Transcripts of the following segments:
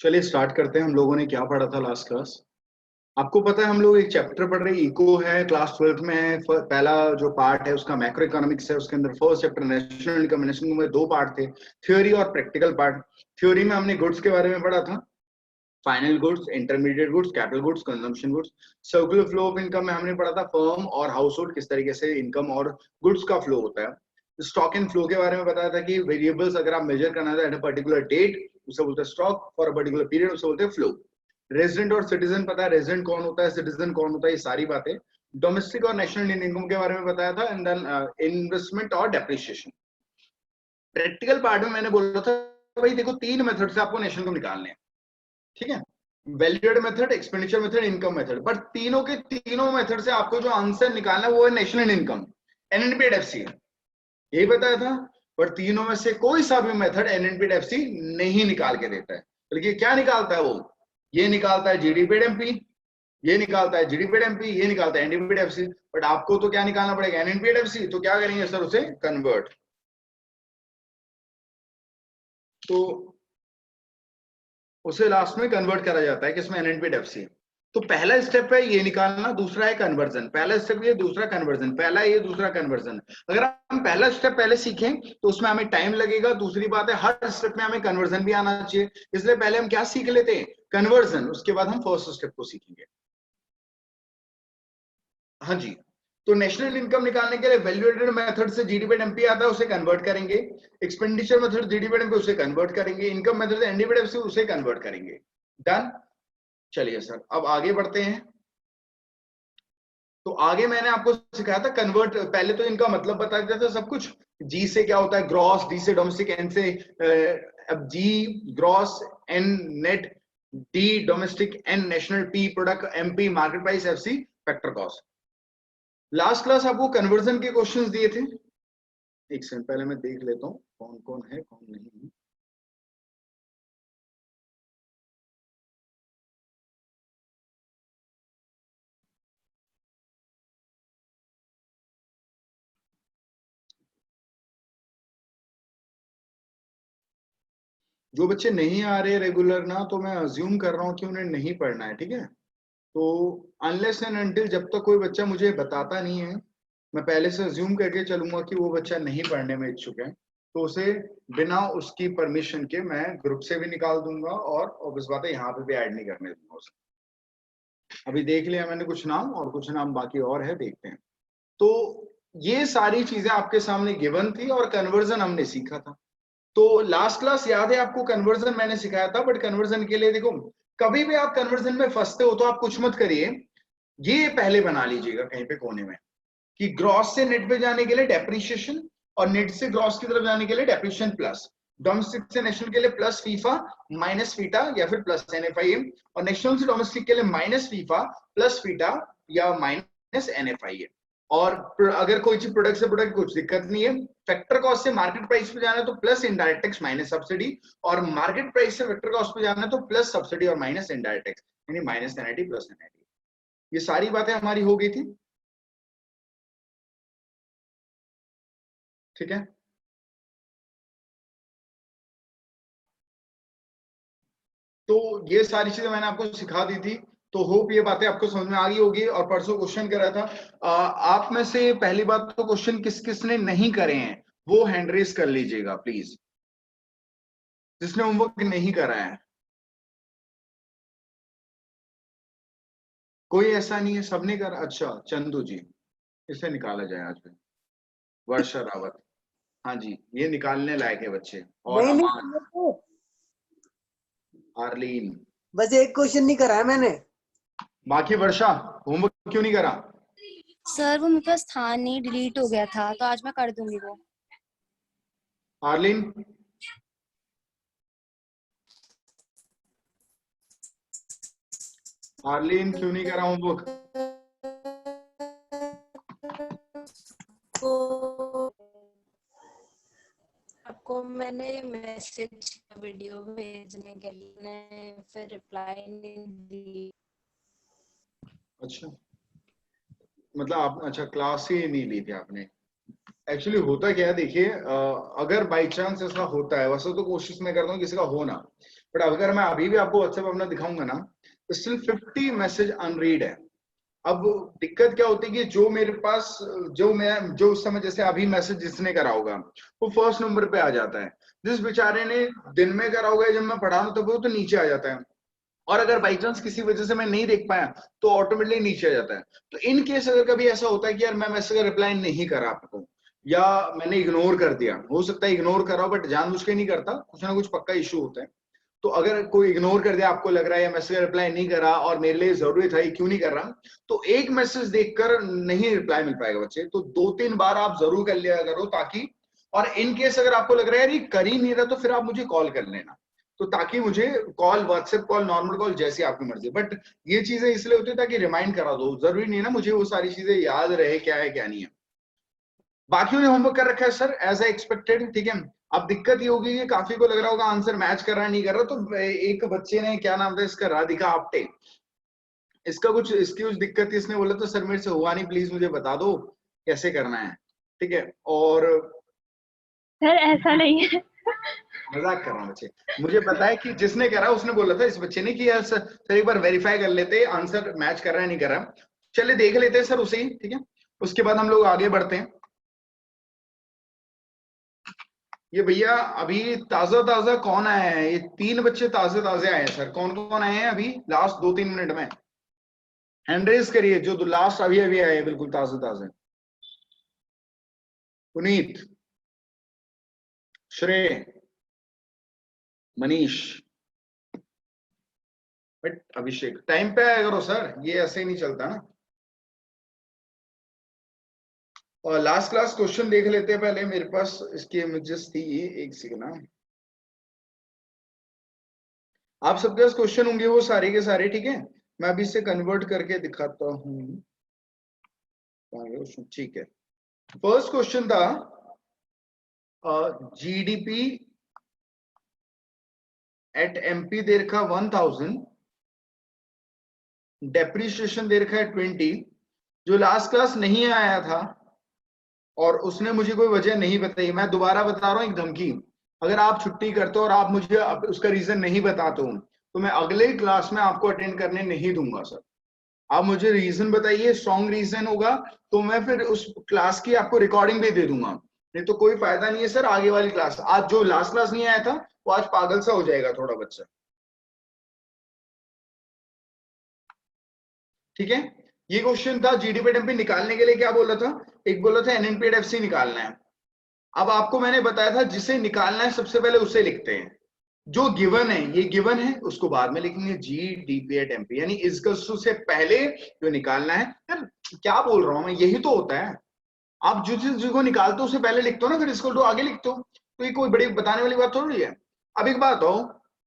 चलिए स्टार्ट करते हैं। हम लोगों ने क्या पढ़ा था लास्ट क्लास? आपको पता है हम लोग एक चैप्टर पढ़ रहे हैं, इको है, क्लास 12th में है। पहला जो पार्ट है उसका मैक्रो इकोनॉमिक्स है। उसके अंदर first chapter national income, national income में दो पार्ट थे, थ्योरी और प्रैक्टिकल पार्ट। थ्योरी में हमने गुड्स के बारे में पढ़ा था, final goods, intermediate goods, capital goods, consumption goods. Circular flow of income में हमने पढ़ा था फर्म और हाउस होल्ड किस तरीके से इनकम और गुड्स का फ्लो होता है। स्टॉक एंड फ्लो के बारे में बताया था कि वेरिएबल्स अगर आप मेजर करना है एट अ पर्टिकुलर डेट उसे बोलते हैं stock, for a particular period उसे बोलते हैं फ्लो। रेजिडेंट और सिटीजन पता है, रेजिडेंट कौन होता है, सिटीजन कौन होता है, ये सारी बातें। डोमेस्टिक और नेशनल इनकम के बारे में बताया था, एंड देन इन्वेस्टमेंट और डेप्रिसिएशन। प्रैक्टिकल पार्ट में मैंने बोला था भाई देखो तीन मेथड से आपको नेशनल इनकम निकालने हैं, ठीक है? Value added method, expenditure method, income method. But तीनों के तीनों मेथड से आपको जो आंसर निकालना है वो है नेशनल इनकम, एनएनपीएफसी। यही बताया था। पर तीनों में से कोई सा भी मेथड एनएनपीएफसी नहीं निकाल के देता है। बल्कि क्या निकालता है वो? ये निकालता है जीडीपी एमपी, ये निकालता है जीडीपी एमपी, ये निकालता है एनडीपीएफसी। बट आपको तो क्या निकालना पड़ेगा? एनएनपीएफसी। तो क्या करेंगे सर? उसे कन्वर्ट। तो उसे लास्ट में कन्वर्ट करा जाता है किसमें? एनएनपीएफसी। तो पहला स्टेप है ये निकालना, दूसरा है कन्वर्जन। पहला स्टेप ये, दूसरा कन्वर्जन। पहला ये, दूसरा कन्वर्जन। अगर हम पहला स्टेप पहले सीखें तो उसमें हमें टाइम लगेगा। दूसरी बात है हर स्टेप में हमें कन्वर्जन भी आना चाहिए, इसलिए पहले हम क्या सीख लेते हैं? कन्वर्जन। उसके बाद हम फर्स्ट स्टेप को सीखेंगे। हाँ जी। तो नेशनल इनकम निकालने के लिए वैल्यूएटेड मेथड से जीडीपी एमपी आता है, उसे कन्वर्ट करेंगे। एक्सपेंडिचर मेथड जीडीपी एमपी, उसे कन्वर्ट करेंगे। इनकम मेथड से एनडीपी, उसे कन्वर्ट करेंगे। डन। चलिए सर अब आगे बढ़ते हैं। तो आगे मैंने आपको सिखाया था कन्वर्ट। पहले तो इनका मतलब बता दिया था सब कुछ। जी से क्या होता है? ग्रॉस। डी से डोमेस्टिक, एन से अब G gross, N net, D domestic, N national, P product, MP market price, F C factor cost. Last class आपको कन्वर्जन के क्वेश्चंस दिए थे। एक सेकंड पहले मैं देख लेता हूँ कौन कौन है कौन नहीं है। जो बच्चे नहीं आ रहे रेगुलर ना, तो मैं अज्यूम कर रहा हूँ कि उन्हें नहीं पढ़ना है, ठीक है? तो अनलेस एंड अनटिल जब तक कोई बच्चा मुझे बताता नहीं है, मैं पहले से अज्यूम करके चलूंगा कि वो बच्चा नहीं पढ़ने में इच्छुक है, तो उसे बिना उसकी परमिशन के मैं ग्रुप से भी निकाल दूंगा और ऑब्वियस बात है यहाँ पे भी ऐड नहीं करने दूंगा उसे। अभी देख लिया मैंने कुछ नाम, और कुछ नाम बाकी और है, देखते हैं। तो ये सारी चीजें आपके सामने गिवन थी और कन्वर्जन हमने सीखा था। तो लास्ट क्लास याद है आपको? कन्वर्जन मैंने सिखाया था। बट कन्वर्जन के लिए देखो, कभी भी आप कन्वर्जन में फंसते हो तो आप कुछ मत करिए, ये पहले बना लीजिएगा कहीं पे कोने में कि ग्रॉस से नेट पे जाने के लिए डेप्रिशिएशन, और नेट से ग्रॉस की तरफ जाने के लिए डेप्रिशिएशन प्लस, डोमेस्टिक से नेशनल के लिए प्लस फीफा माइनस फीटा या फिर प्लस एनएफआईएम, और नेशनल से डोमेस्टिक के लिए माइनस फीफा प्लस फीटा या माइनस एनएफआईएम। और अगर कोई चीज प्रोडक्ट से प्रोडक्ट कुछ दिक्कत नहीं है, फैक्टर कॉस्ट से मार्केट प्राइस पे जाना है तो plus indirect tax minus subsidy, और मार्केट प्राइस से फैक्टर कॉस्ट पे जाना है तो प्लस सब्सिडी और माइनस इनडायरेक्ट टैक्स, यानी माइनस एनआईटी प्लस एनआईटी। ये सारी बातें हमारी हो गई थी, ठीक है? तो ये सारी चीजें मैंने आपको सिखा दी थी। तो होप ये बातें आपको समझ में आ गई होगी। और परसों क्वेश्चन करा था, आप में से पहली बात तो क्वेश्चन किस किस ने नहीं करे हैं वो हैंड रेस कर लीजिएगा प्लीज, जिसने होमवर्क नहीं करा है। कोई ऐसा नहीं है, सबने करा? अच्छा चंदू जी, इसे निकाला जाए आज में। वर्षा रावत, हाँ जी, ये निकालने लायक है बच्चे। और नहीं अमान, नहीं तो आर्लीन, बस एक क्वेश्चन नहीं करा है मैंने। बाकी वर्षा होमवर्क क्यों नहीं करा? सर वो मेरे पास था नहीं, डिलीट हो गया था, तो आज मैं कर दूंगी वो। आर्लीन, आर्लीन क्यों नहीं करा होमवर्क? आपको मैंने मैसेज वीडियो भेजने के लिए फिर रिप्लाई नहीं दी। अच्छा, मतलब आप अच्छा क्लास ही नहीं ली थी आपने? एक्चुअली होता क्या है, देखिए अगर बाई चांस ऐसा होता है, वैसे तो कोशिश मैं करता हूँ किसी का हो ना, बट अगर मैं अभी भी आपको व्हाट्सएप अपना दिखाऊंगा ना, तो स्टिल 50 मैसेज अनरीड है। अब दिक्कत क्या होती है कि जो मेरे पास, जो उस समय जैसे अभी मैसेज जिसने करा होगा वो फर्स्ट नंबर पे आ जाता है, जिस बेचारे ने दिन में करा होगा जब मैं पढ़ा रहा हूं तब वो तो नीचे आ जाता है, और अगर बाई चांस किसी वजह से मैं नहीं देख पाया तो ऑटोमेटिकली नीचे आ जाता है। तो इन केस अगर कभी ऐसा होता है कि यार मैं मैसेज का रिप्लाई नहीं करा आपको, या मैंने इग्नोर कर दिया, हो सकता है इग्नोर करा बट जानबूझ के नहीं करता, कुछ ना कुछ पक्का इशू होता है, तो अगर कोई इग्नोर कर दिया, आपको लग रहा है या मैसेज का रिप्लाई नहीं करा और मेरे लिए जरूरी था, ये क्यों नहीं कर रहा, तो एक मैसेज देखकर नहीं रिप्लाई मिल पाएगा बच्चे, तो 2-3 बार आप जरूर कर लिया करो, ताकि, और इन केस अगर आपको लग रहा है यार ये कर ही नहीं रहा, तो फिर आप मुझे कॉल कर लेना, तो ताकि मुझे call, WhatsApp call, normal call, जैसी आपकी मर्जी, बट ये चीजें इसलिए होती है ताकि रिमाइंड करा दो, जरूरी नहीं है ना मुझे वो सारी चीजें याद रहे क्या है क्या नहीं है। बाकियों ने होमवर्क कर रखा है सर एज ए एक्सपेक्टेड, ठीक है। अब दिक्कत ये होगी कि काफी को लग रहा होगा आंसर मैच कर रहा है नहीं कर रहा, तो एक बच्चे ने, क्या नाम था इसका, राधिका आप्टे, इसकी कुछ दिक्कत थी, इसने बोला तो सर मेरे से हुआ नहीं, प्लीज मुझे बता दो कैसे करना है, ठीक है। और सर ऐसा नहीं है, मजाक कर रहा हूँ बच्चे, मुझे पता है कि जिसने करा उसने बोला था इस बच्चे ने कि यार सर एक बार वेरीफाई कर लेते आंसर मैच कर रहा है नहीं कर रहा, चलिए देख लेते हैं सर उसे ही, ठीक है, उसके बाद हम लोग आगे बढ़ते हैं। ये भैया अभी ताजा ताजा कौन आया है, ये 3 बच्चे ताजे ताजे आए हैं सर, कौन कौन आए हैं अभी लास्ट 2-3 मिनट में, हैंड रेज करिए जो लास्ट अभी अभी आए हैं बिल्कुल ताजे ताजे। पुनीत, श्रेय, मनीष, बट अभिषेक, टाइम पे आया करो सर, ये ऐसे ही नहीं चलता ना। और लास्ट क्लास क्वेश्चन देख लेते हैं पहले, मेरे पास इसकी इमेजेस थी, एक सेकंड ना, आप सबके पास क्वेश्चन होंगे वो सारे के सारे, ठीक है, मैं अभी इसे कन्वर्ट करके दिखाता हूं, ठीक है। फर्स्ट क्वेश्चन था जीडीपी एट एमपी दे रखा 1000, डेप्रिसिएशन दे रखा है 20। जो लास्ट क्लास नहीं आया था और उसने मुझे कोई वजह नहीं बताई, मैं दोबारा बता रहा हूं एक धमकी, अगर आप छुट्टी करते हो और आप मुझे उसका रीजन नहीं बताते हो तो मैं अगले क्लास में आपको अटेंड करने नहीं दूंगा सर। आप मुझे रीजन बताइए, स्ट्रॉन्ग रीजन होगा तो मैं फिर उस क्लास की आपको रिकॉर्डिंग भी दे दूंगा, नहीं तो कोई फायदा नहीं है सर आगे वाली क्लास। आज जो लास्ट क्लास नहीं आया था वो आज पागल सा हो जाएगा थोड़ा बच्चा, ठीक है। ये क्वेश्चन था जीडीपी एमपी निकालने के लिए, क्या बोला था, एक बोला था एनएनपी एट एफसी निकालना है। अब आपको मैंने बताया था जिसे निकालना है सबसे पहले उसे लिखते हैं, जो गिवन है ये गिवन है उसको बाद में लिखेंगे, जीडीपी एट एमपी, यानी इसको से पहले जो निकालना है। यार क्या बोल रहा हूं मैं, यही तो होता है, आप जो चीज को निकालते हो उसे पहले लिखते हो ना, फिर इसको तो आगे लिखते हो, तो ये कोई बड़ी बताने वाली बात थोड़ी है। अब एक बात हो,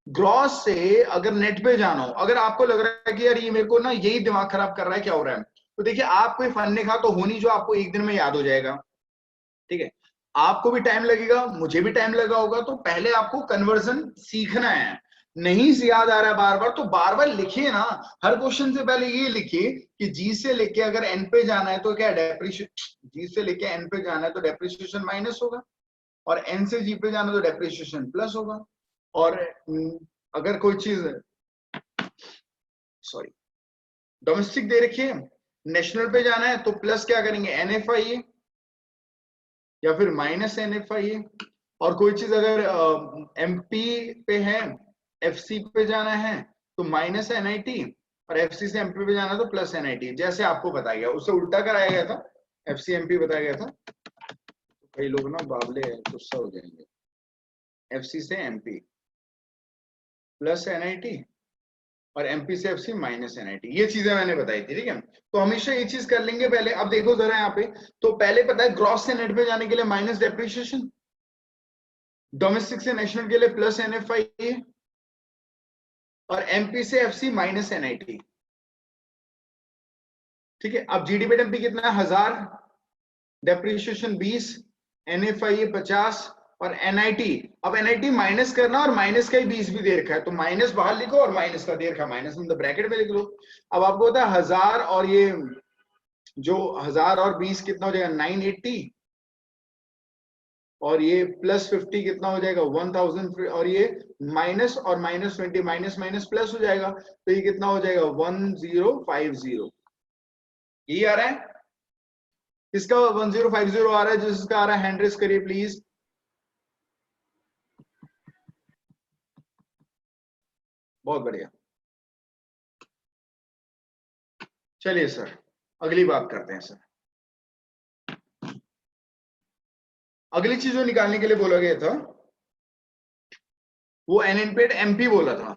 ग्रॉस से अगर नेट पे जाना हो, अगर आपको लग रहा है कि यार ये मेरे को ना यही दिमाग खराब कर रहा है क्या हो रहा है, तो देखिए आप कोई फन निखा तो हो नहीं जो आपको एक दिन में याद हो जाएगा, ठीक है। आपको भी टाइम लगेगा, मुझे भी टाइम लगा होगा, तो पहले आपको कन्वर्जन सीखना है। नहीं से याद आ रहा है बार बार, तो बार बार लिखिए ना, हर क्वेश्चन से पहले ये लिखिए कि जी से लेके अगर एन पे जाना है तो क्या डेप्रिशिएशन, जी से लेके एन पे जाना है तो डेप्रिशिएशन माइनस होगा, और एन से जी पे जाना तो डेप्रिशिएशन प्लस होगा। और अगर कोई चीज, सॉरी, डोमेस्टिक दे रखिए, नेशनल पे जाना है तो प्लस क्या करेंगे एनएफआई या फिर माइनस एनएफआई, और कोई चीज अगर एमपी पे है, एफसी पे जाना है तो माइनस एनआईटी, और एफसी से एमपी पे जाना है तो प्लस एनआईटी, जैसे आपको बताया गया उससे उल्टा कराया गया था, एफसी एमपी बताया गया था, तो कई लोग ना बाबले गुस्सा हो जाएंगे, एफसी से एमपी प्लस एनआईटी और एमपी से एफसी माइनस एनआईटी, ये चीजें मैंने बताई थी, ठीक है। तो हमेशा ये चीज कर लेंगे पहले। अब देखो जरा यहाँ पे, तो पहले पता है ग्रॉस से नेट पे जाने के लिए माइनस डेप्रिशिएशन, डोमेस्टिक से नेशनल के लिए प्लस एनएफआई, और एमपी से एफसी माइनस एनआईटी, ठीक है। अब जीडीपी एमपी कितना है 1000, डेप्रिशिएशन 20, एनएफआई 50 और एनआईटी, अब एनआईटी माइनस करना और माइनस का ही 20 भी दे रखा है, तो माइनस बाहर लिखो और माइनस का दे रखा है माइनस मतलब ब्रैकेट में लिख लो। अब आपको होता है 1000 और ये जो 1000 और 20 कितना हो जाएगा 980, और ये +50 कितना हो जाएगा 1000, और ये माइनस और -20 माइनस माइनस प्लस हो जाएगा, तो ये कितना हो जाएगा 1050। यही आ रहा है, किसका 1050 आ रहा है, जिसका आ रहा है हैंड रेस करिए प्लीज। बहुत बढ़िया। चलिए सर अगली बात करते हैं सर। अगली चीज जो निकालने के लिए बोला गया था वो अनएनपेड एमपी बोला था।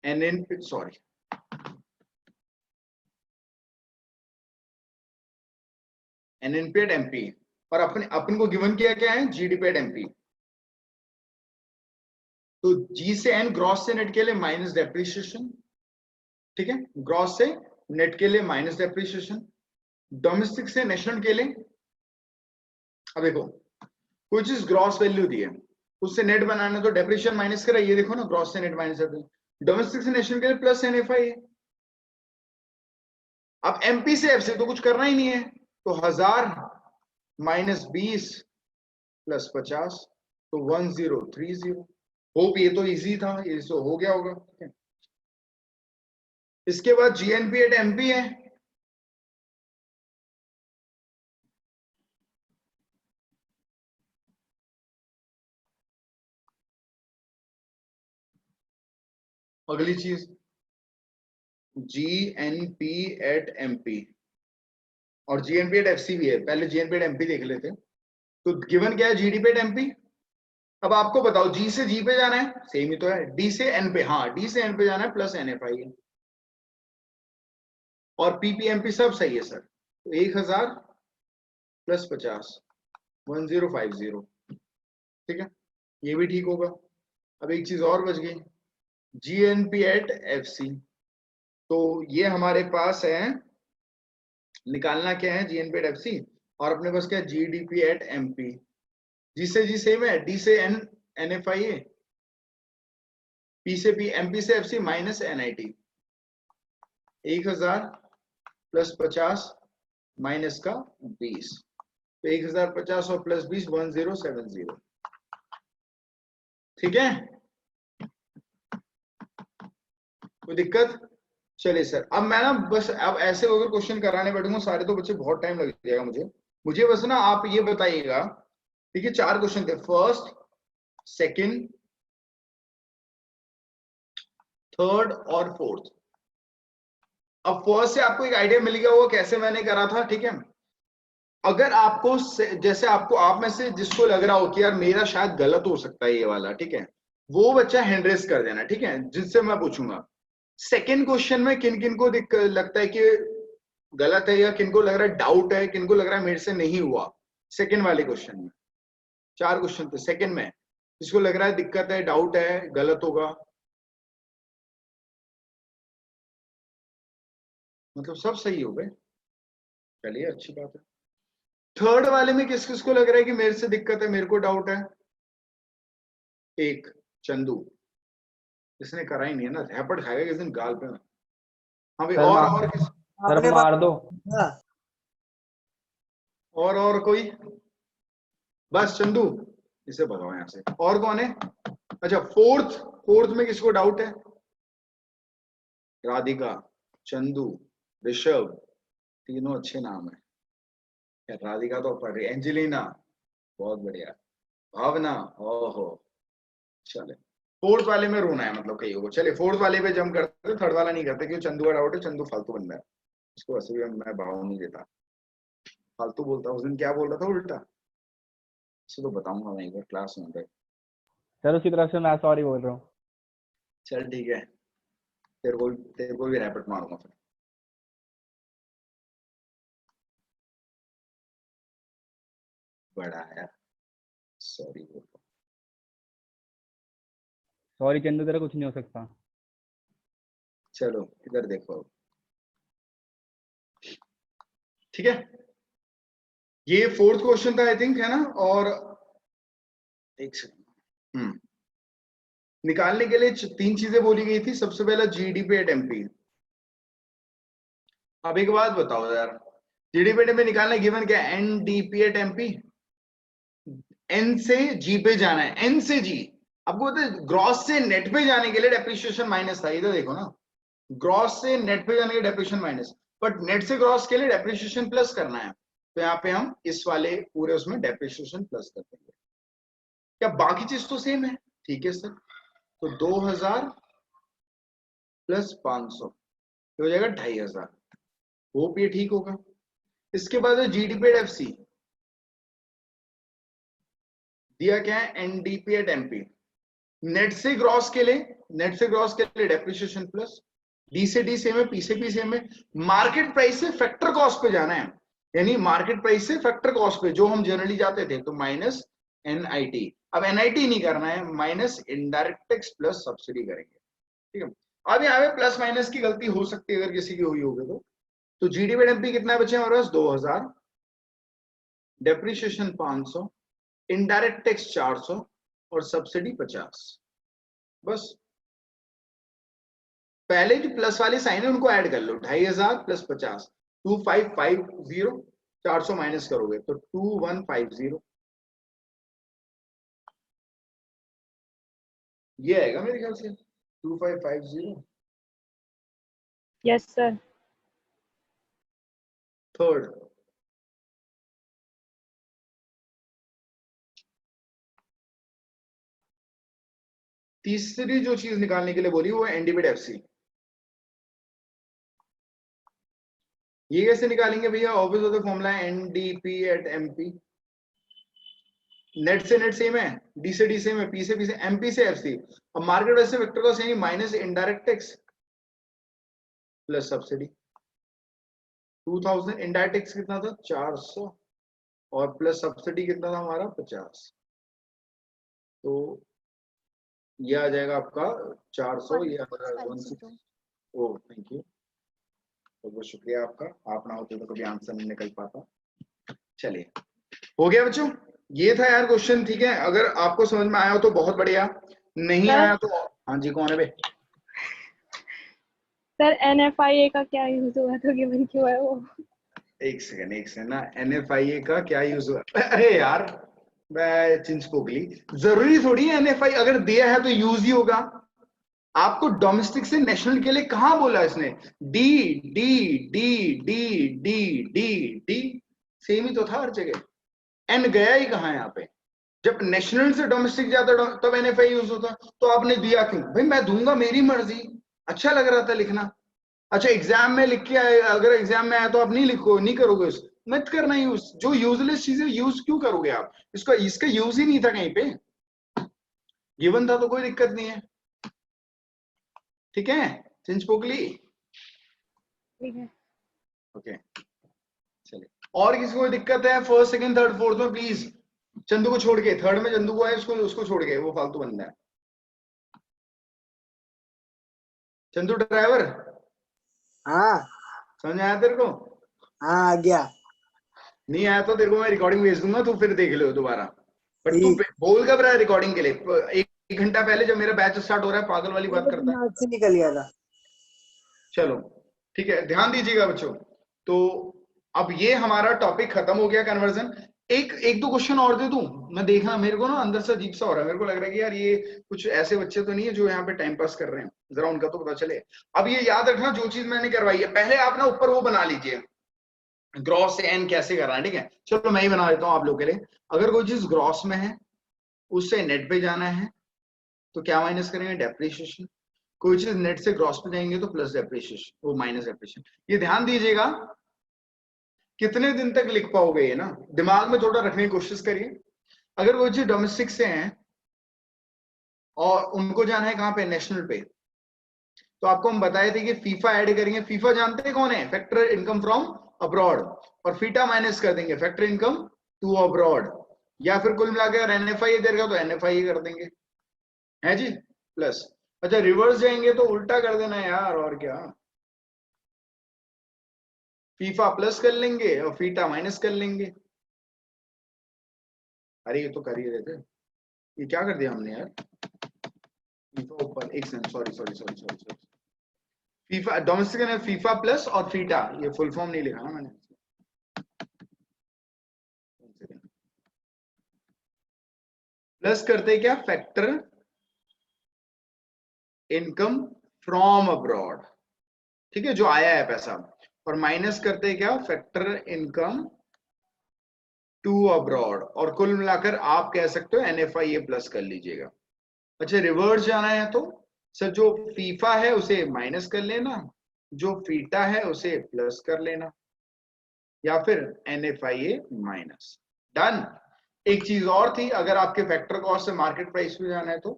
अनएनपेड, सॉरी, अनएनपेड एमपी, और अपन को गिवन किया क्या है, जीडीपेड एमपी। तो जी से एन ग्रॉस से नेट के लिए माइनस डेप्रिसिएशन, ठीक है, ग्रॉस से नेट के लिए माइनस डेप्रिसिएशन, डोमेस्टिक से नेशनल के लिए। अब देखो कोई चीज ग्रॉस वैल्यू दी है, उससे नेट बनाना तो डेप्रिसिएशन माइनस करा, ये देखो ना ग्रॉस से नेट माइनस डोमेस्टिक से नेशनल के लिए प्लस एनएफआई है। अब एमपी से एफसी तो कुछ करना ही नहीं है, तो 1000 -20 + 50 तो 1030। होप ये तो इजी था, ये तो हो गया होगा, ठीक है। इसके बाद जीएनपी एट एमपी है, अगली चीज जीएनपी एट एमपी, और जीएनपी एट एफसी भी है। पहले जीएनपी एट एमपी देख लेते हैं। तो गिवन क्या है, जीडीपी एट एमपी। अब आपको बताओ जी से जी पे जाना है, सेम ही तो है, डी से एन पे, हाँ डी से एन पे जाना है प्लस एनएफआई है, और पीपीएमपी सब सही है सर। तो 1000 + 50 1050, ठीक है, ये भी ठीक होगा। अब एक चीज और बच गई, जीएनपी एट एफसी। तो ये हमारे पास है, निकालना क्या है, जीएनपी एट एफसी, और अपने पास क्या है, जीडीपी एट एमपी। जी से जी सेम है, डी से एन एनएफआई है, पी से पी, एमपी से एफसी माइनस एनआईटी। 1000 + 50 माइनस का 20, तो 1050 और +20 1070, ठीक है, कोई दिक्कत। चलिए सर, अब मैं ना बस अब ऐसे अगर क्वेश्चन कराने बैठूंगा सारे तो बच्चे बहुत टाइम लग जाएगा मुझे मुझे बस ना आप ये बताइएगा, ठीक है, 4 क्वेश्चन थे, फर्स्ट, सेकंड, थर्ड और फोर्थ। अब फर्स्ट से आपको एक आइडिया मिल गया होगा कैसे मैंने करा था, ठीक है। अगर आपको जैसे आपको आप में से जिसको लग रहा हो कि यार मेरा शायद गलत हो सकता है ये वाला, ठीक है, वो बच्चा हैंड रेस कर देना, ठीक है, जिससे मैं पूछूंगा सेकंड क्वेश्चन में किन किन को लगता है कि गलत है, या किन को लग रहा है डाउट है, किन को लग रहा है मेरे से नहीं हुआ सेकंड वाले क्वेश्चन में। 4 क्वेश्चन थे सेकंड में, जिसको लग रहा है दिक्कत है, डाउट है, गलत होगा, मतलब सब सही हो गए, चलिए अच्छी बात है। थर्ड वाले में किस किस को लग रहा है कि मेरे से दिक्कत है, मेरे को डाउट है। एक चंदू, इसने करा ही नहीं है ना, रैपट खाएगा किस दिन गाल पे। हाँ भाई, और किस, आपने मार दो। और कोई, बस चंदू, इसे बताओ यहां से, और कौन है। अच्छा फोर्थ में किसको डाउट है, राधिका, चंदू, ऋषभ, तीनों अच्छे नाम है। राधिका तो पढ़ रही, एंजेलिना, बहुत बढ़िया, भावना, ओहो, चले फोर्थ वाले में रोना है मतलब कहीं को। चले फोर्थ वाले पे जम करते, थर्ड वाला नहीं करते, क्योंकि चंदू का डाउट है, चंदू फालतू बंदा है, इसको वैसे भी मैं भाव नहीं देता, फालतू बोलता। उस दिन क्या बोल रहा था उल्टा, इसे तो बताऊंगा मैं एक बार क्लास में। सर उसकी तरफ से मैं सॉरी बोल रहा हूँ। चल ठीक है, तेरे को भी रैपिड मारूंगा फिर। बड़ा है, सॉरी बोल रहा हूँ। सॉरी चंदू, तेरा कुछ नहीं हो सकता। चलो इधर देखो, ठीक है, ये फोर्थ क्वेश्चन था आई थिंक, है ना। और एक सेकंड, निकालने के लिए 3 चीजें बोली गई थी। सबसे पहला जीडीपी एट एमपी। अब एक बात बताओ यार, जीडीपी एट एमपी निकालना, गिवन क्या है, एनडीपी एट एमपी। एन से जी पे जाना है, एन से जी। आपको पता है ग्रॉस से नेट पे जाने के लिए डेप्रिसिएशन माइनस था, इधर देखो ना, ग्रॉस से नेट पे जाने के लिए डेप्रिसिएशन माइनस, बट नेट से ग्रॉस के लिए डेप्रिसिएशन प्लस करना है, तो यहाँ पे हम इस वाले पूरे उसमें डेप्रिसिएशन प्लस कर देंगे। क्या बाकी चीज तो सेम है? ठीक है सर, तो 2000 प्लस 500 हो जाएगा 2500। होप ये ठीक होगा। इसके बाद जीडीपी एट एफसी दिया क्या है, एनडीपी एट एमपी। नेट से ग्रॉस के लिए डेप्रिसिएशन प्लस, डी से डी सेम है, पी से पी सेम है। मार्केट प्राइस से फैक्टर कॉस्ट पे जाना है, यानी मार्केट प्राइस से फैक्टर कॉस्ट पे जो हम जनरली जाते थे, तो माइनस एनआईटी। अब एनआईटी नहीं करना है, minus indirect tax plus subsidy करेंगे। ठीक है, अब यहाँ पे प्लस माइनस की गलती हो सकती है अगर किसी की हुई होगी तो जीडीपी एमपी कितना बचे हमारे पास, 2000, डेप्रिसिएशन 500, इनडायरेक्ट टैक्स 400 और सब्सिडी 50। बस पहले जो प्लस वाले साइन है उनको ऐड कर लो, 2500 प्लस 50, 2550, 400 माइनस करोगे तो 2150। ये आएगा मेरे ख्याल से 2550। Yes sir. थर्ड, तीसरी जो चीज निकालने के लिए बोली वो है एनडीपी एफसी। ये कैसे निकालेंगे भैया? ऑब्वियस होता फॉर्मूला है एनडीपी एट एमपी। नेट से नेट सेम है, डी से डी सेम है, पी से पी से, एमपी से एफसी। अब मार्केट वैसे वेक्टर कॉस्ट यानी minus indirect tax plus subsidy. 2000 indirect tax कितना था, 400, और प्लस सब्सिडी कितना था हमारा, 50। तो ये आ जाएगा आपका 400, ये हमारा 16। ओ थैंक यू, बहुत बहुत शुक्रिया आपका, आप ना होते तो कभी आंसर नहीं निकल पाता। चलिए हो गया बच्चों, ये था यार क्वेश्चन। ठीक है, अगर आपको समझ में आया हो तो बहुत बढ़िया, नहीं सर? आया तो हाँ जी, कौन है बे? सर NFIA का क्या यूज हुआ था, गिवन क्यों है वो? एक सेकंड ना, NFIA का क्या यूज हुआ? अरे यार मैं चिंचपोकली, जरूरी थोड़ी है NFI अगर दिया है तो यूज ही होगा। आपको डोमेस्टिक से नेशनल के लिए कहां बोला इसने? D D D D D D D, same ही तो था हर जगह, एन गया ही कहां यहाँ पे? जब नेशनल से डोमेस्टिक जाता तब NFI यूज होता, तो आपने दिया क्यों? भाई मैं दूंगा, मेरी मर्जी, अच्छा लग रहा था लिखना। अच्छा एग्जाम में लिख के आए, अगर एग्जाम में आया तो आप नहीं लिखो, नहीं करोगे, मत करना यूज। जो यूजलेस चीजें यूज क्यों करोगे आप? इसका यूज ही नहीं था कहीं पे, गिवन था तो कोई दिक्कत नहीं है। ठीक है चिंचपोकली, ठीक है। ओके चलिए। और किसी को दिक्कत है फर्स्ट सेकंड थर्ड फोर्थ में? प्लीज चंदू को छोड़ के, थर्ड में चंदू को है, उसको छोड़ के, वो फालतू बंदा है। चंदू ड्राइवर, हाँ समझ आया तेरे को? हाँ आ गया। नहीं आया तो तेरे को मैं रिकॉर्डिंग भेज दूंगा, तू फिर देख लो दोबारा। बट तू ठीक। बोल कब रहा है रिकॉर्डिंग के लिए? एक घंटा पहले जब मेरा बैच स्टार्ट हो रहा है, पागल वाली बात करता है। दिमाग से निकल गया था। चलो ठीक है, ध्यान दीजिएगा बच्चों। तो अब ये हमारा टॉपिक खत्म हो गया, कन्वर्जन। एक दो क्वेश्चन और दे दूं मैं? देखना मेरे को ना अंदर से अजीब सा हो रहा है, मेरे को लग रहा है कि यार ये कुछ ऐसे बच्चे तो नहीं है जो यहाँ पे टाइम पास कर रहे हैं, जरा उनका तो पता चले। अब ये याद रखना, जो चीज मैंने करवाई है, पहले आप ना ऊपर वो बना लीजिए, ग्रॉस से एन कैसे करना है। ठीक है, चलो मैं ही बना देता हूँ आप लोग के लिए। अगर कोई चीज ग्रॉस में है, उससे नेट पे जाना है, तो क्या माइनस करेंगे? डेप्रिसिएशन। कोई चीज नेट से ग्रॉस पे जाएंगे तो प्लस डेप्रिसिएशन, वो माइनस डेप्रिसिएशन। ये ध्यान दीजिएगा, कितने दिन तक लिख पाओगे ये ना, दिमाग में थोड़ा रखने की कोशिश करिए। अगर वो चीज डोमेस्टिक से हैं और उनको जाना है कहां पे? नेशनल पे, तो आपको हम बताए थे कि फीफा ऐड करेंगे। फीफा जानते हैं कौन है? Factor income from abroad. और फीटा माइनस कर देंगे फैक्टर इनकम टू अब्रॉड, या फिर कुल मिलाकर NFI देगा तो NFI कर देंगे, है जी, प्लस। अच्छा रिवर्स जाएंगे तो उल्टा कर देना यार, और क्या, फीफा प्लस कर लेंगे और फीटा माइनस कर लेंगे। अरे ये तो कर ही रहे थे, ये क्या कर दिया हमने यार? फीफा ऊपर, एक सेकंड, सॉरी, फीफा डोमेस्टिक है, फीफा प्लस और फीटा, ये फुल फॉर्म नहीं लिखा ना मैंने। प्लस करते क्या, फैक्टर इनकम फ्रॉम अब्रॉड, ठीक है, जो आया है पैसा, और माइनस करते क्या, फैक्टर इनकम टू अब्रॉड, और कुल मिलाकर आप कह सकते हो NFIA प्लस कर लीजिएगा। अच्छा, रिवर्स जाना है तो सर जो फीफा है उसे माइनस कर लेना, जो फीटा है उसे प्लस कर लेना, या फिर NFIA माइनस। डन। एक चीज और थी, अगर आपके फैक्टर कॉस्ट से मार्केट प्राइस पे जाना है तो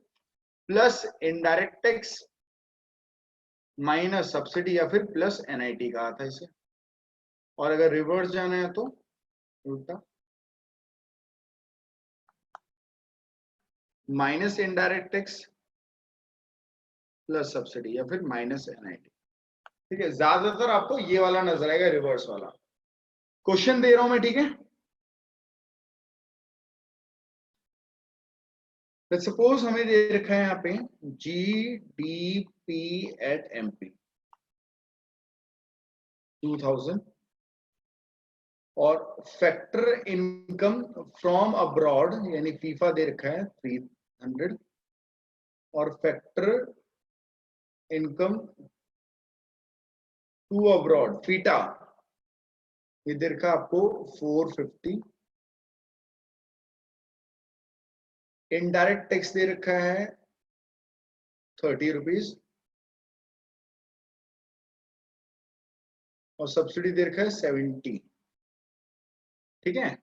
plus indirect tax minus subsidy, या फिर प्लस NIT कहा था इसे। और अगर रिवर्स जाना है तो उल्टा, minus indirect tax plus subsidy, या फिर माइनस NIT। ठीक है, ज्यादातर आपको ये वाला नजर आएगा, रिवर्स वाला। क्वेश्चन दे रहा हूं मैं, ठीक है। सपोज हमें दे रखा है यहाँ पे GDP एट MP 2000, और फैक्टर इनकम फ्रॉम अब्रॉड यानी फीफा दे रखा है 300, और factor income to abroad FITA ये दे रखा आपको 450, इनडायरेक्ट टैक्स दे रखा है 30 रुपीज, और सब्सिडी दे रखा है 70। ठीक है,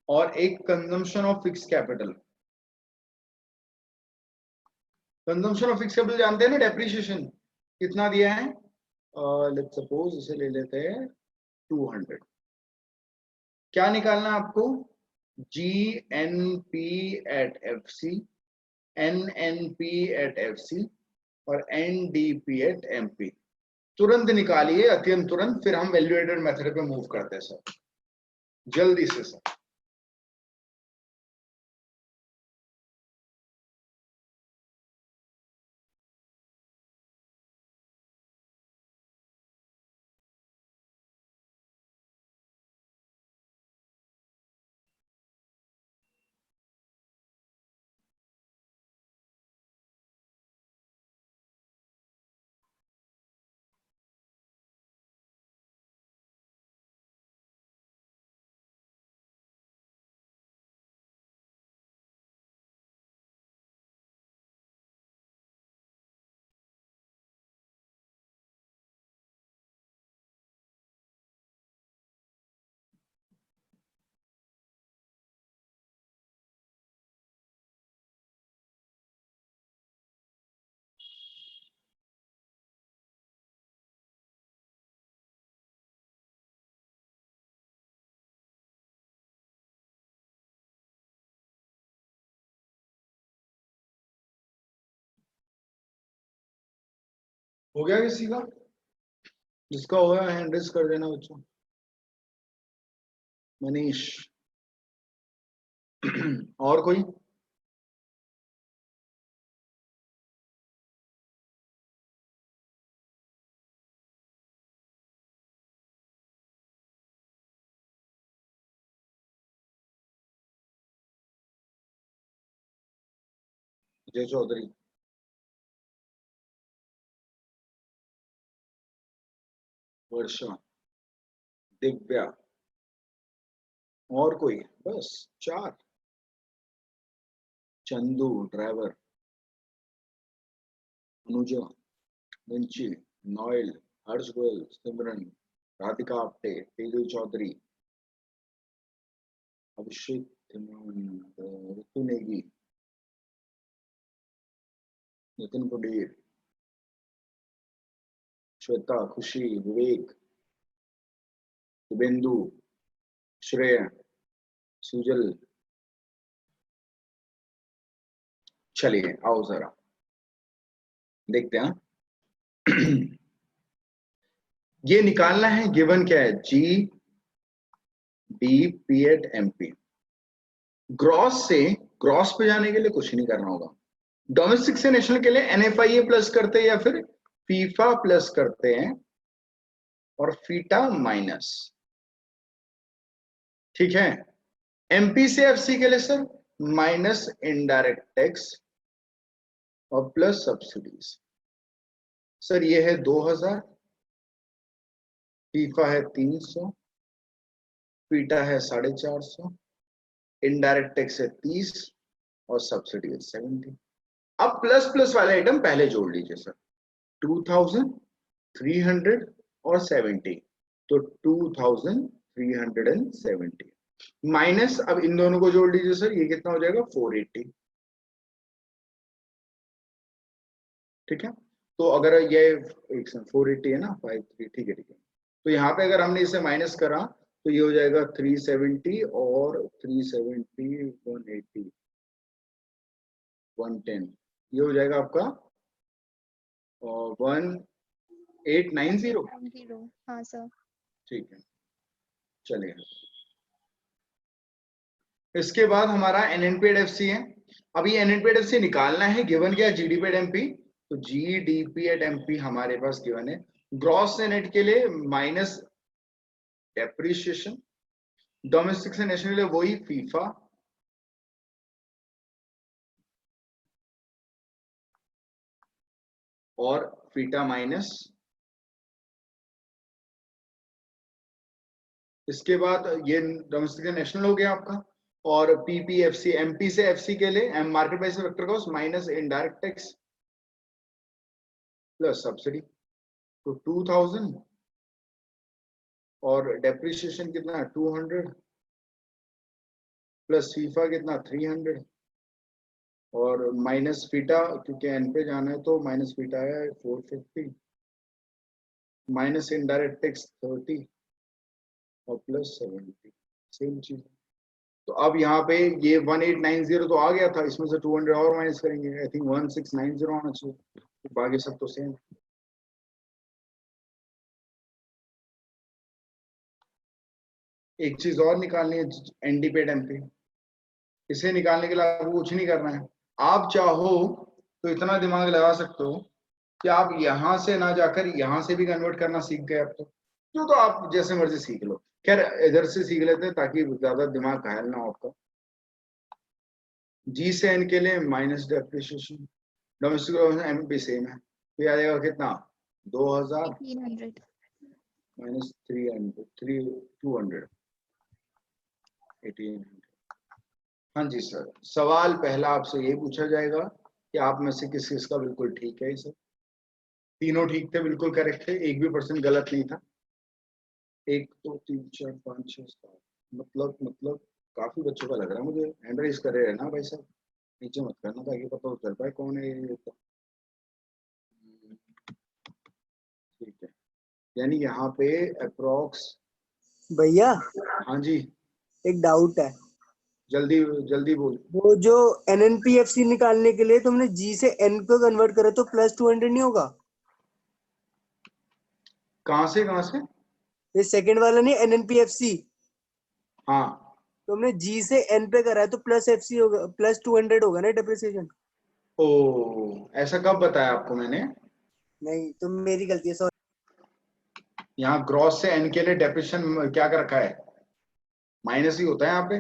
और एक consumption of fix capital. Consumption of fix capital जानते हैं ना, डेप्रिसिएशन कितना दिया है, लेट्स सपोज इसे ले लेते हैं 200। क्या निकालना है आपको, GNP at FC, NNP at FC, और NDP एट MP। तुरंत निकालिए, अत्यंत तुरंत, फिर हम वैल्यूएटेड मेथड पे मूव करते हैं सर, जल्दी से सर। हो गया किसी का, जिसका हो गया हैंड रेज कर देना बच्चों। मनीष और कोई, जय चौधरी, वर्षा, दिव्या, और कोई, बस 4। चंदू ड्राइवर, अनुजा, मंची, नोएल, हर्ष गोयल, सिमरन, राधिका आप्टे, तेजल चौधरी, अभिषेक, ऋतु नेगी, नितिन पुडीर, श्वेता, खुशी, विवेक, शुभेंदु, श्रेय, सुजल। चलिए आओ जरा देखते हैं। ये निकालना है, गिवन क्या है, DP एट MP। ग्रॉस से ग्रॉस पे जाने के लिए कुछ नहीं करना होगा। डोमेस्टिक से नेशनल के लिए NFIA प्लस करते हैं या फिर फीफा प्लस करते हैं और फीटा माइनस, ठीक है। MP से FC के लिए सर माइनस इनडायरेक्ट टैक्स और प्लस सब्सिडीज। सर ये है 2000, फीफा है 300, फीटा है 450, इनडायरेक्ट टैक्स है 30 और सब्सिडी है 70। अब प्लस प्लस वाले आइटम पहले जोड़ लीजिए सर, 2300 और 70, तो 2370 माइनस, अब इन दोनों को जोड़ लीजिए सर, ये कितना हो जाएगा 480, ठीक है। तो अगर ये 480 है ना 53, ठीक है ठीक है। तो यहाँ पे अगर हमने इसे माइनस करा तो ये हो जाएगा 370 और 370 180 110, ये हो जाएगा आपका 1890। हाँ सर। ठीक है, चलिए। इसके बाद हमारा NNP एट FC है। अभी NNP एट FC निकालना है, गिवन क्या GDP एट MP, तो GDP एट MP हमारे पास गिवन है। ग्रॉस से नेट के लिए माइनस डेप्रिसिएशन, डोमेस्टिक से नेशनल के लिए वही फीफा और फीटा माइनस। इसके बाद ये डोमेस्टिक से नेशनल हो गया आपका, और PPFC MP से FC के लिए market price vector cost minus indirect tax plus subsidy, तो 2000 और डेप्रिसिएशन कितना है 200 प्लस फीफा कितना 300 और माइनस फीटा, क्योंकि एन पे जाना है तो माइनस फीटा है 450, माइनस इनडायरेक्ट टैक्स 30 और प्लस 70, सेम चीज। तो अब यहाँ पे ये 1890 तो आ गया था, इसमें से 200 और माइनस करेंगे, आई थिंक 1690 आना चाहिए, तो बाकी सब तो सेम। एक चीज और निकालनी है, NDP एट MP। इसे निकालने के लिए आपको कुछ नहीं करना है, आप चाहो तो इतना दिमाग लगा सकते हो कि आप यहां से ना जाकर यहां से भी कन्वर्ट करना सीख गए। अब तो आप जैसे मर्जी सीख लो, खैर इधर से सीख लेते हैं ताकि ज्यादा दिमाग घायल ना हो आपका। G से N के लिए minus depreciation, domestic MP same है, तो आ जाएगा कितना 2000 माइनस 300 200 1800। हाँ जी सर, सवाल पहला आपसे ये पूछा जाएगा कि आप में से किस किस का बिल्कुल ठीक है। सर तीनों ठीक थे, बिल्कुल करेक्ट थे, एक भी % गलत नहीं था। 1 2 3 4 5 6 7, मतलब काफी बच्चों का लग रहा है मुझे। हैंड रेज करे रहना भाई साहब, नीचे मत करना ताकि पता चल पाए कौन है ये। ठीक है, यानी यहाँ पे अप्रोक्स। भैया हाँ जी, एक डाउट है, जल्दी जल्दी बोल। वो जो NNPFC निकालने के लिए तुमने G से N को कन्वर्ट करे तो प्लस 200 नहीं होगा? कहाँ से ये सेकंड वाला नहीं NNPFC, हाँ तुमने G से N पे करा है तो प्लस FC होगा, प्लस 200 होगा ना डेप्रिसिएशन। ओ, ऐसा कब बताया आपको मैंने? नहीं, तुम मेरी गलती है, सॉरी। यहाँ ग्रॉस से N के लिए डेप्रिसिएशन क्या कर रखा है, माइनस ही होता है यहाँ पे।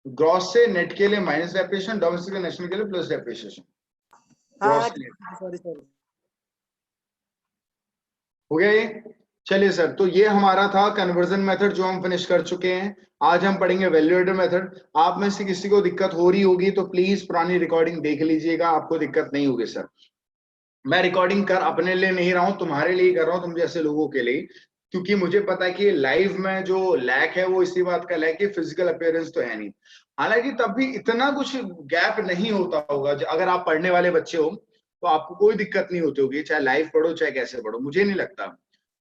ग्रॉस से नेट के लिए माइनस डेप्रिसिएशन, डोमेस्टिक नेशनल के लिए प्लस डेप्रिसिएशन। हाँ सॉरी हो गया ये। चलिए सर, तो ये हमारा था कन्वर्जन मेथड जो हम फिनिश कर चुके हैं। आज हम पढ़ेंगे वैल्यू एडेड मेथड। आप में से किसी को दिक्कत हो रही होगी तो प्लीज पुरानी रिकॉर्डिंग देख लीजिएगा, आपको दिक्कत नहीं होगी। सर मैं रिकॉर्डिंग कर अपने लिए नहीं रहा हूं, तुम्हारे लिए कर रहा हूं, तुम जैसे लोगों के लिए, क्योंकि मुझे पता है कि लाइव में जो लैक है वो इसी बात का लैक है, फिजिकल अपीयरेंस तो है नहीं। हालांकि तब भी इतना कुछ गैप नहीं होता होगा, अगर आप पढ़ने वाले बच्चे हो तो आपको कोई दिक्कत नहीं होती होगी, चाहे लाइव पढ़ो चाहे कैसे पढ़ो, मुझे नहीं लगता।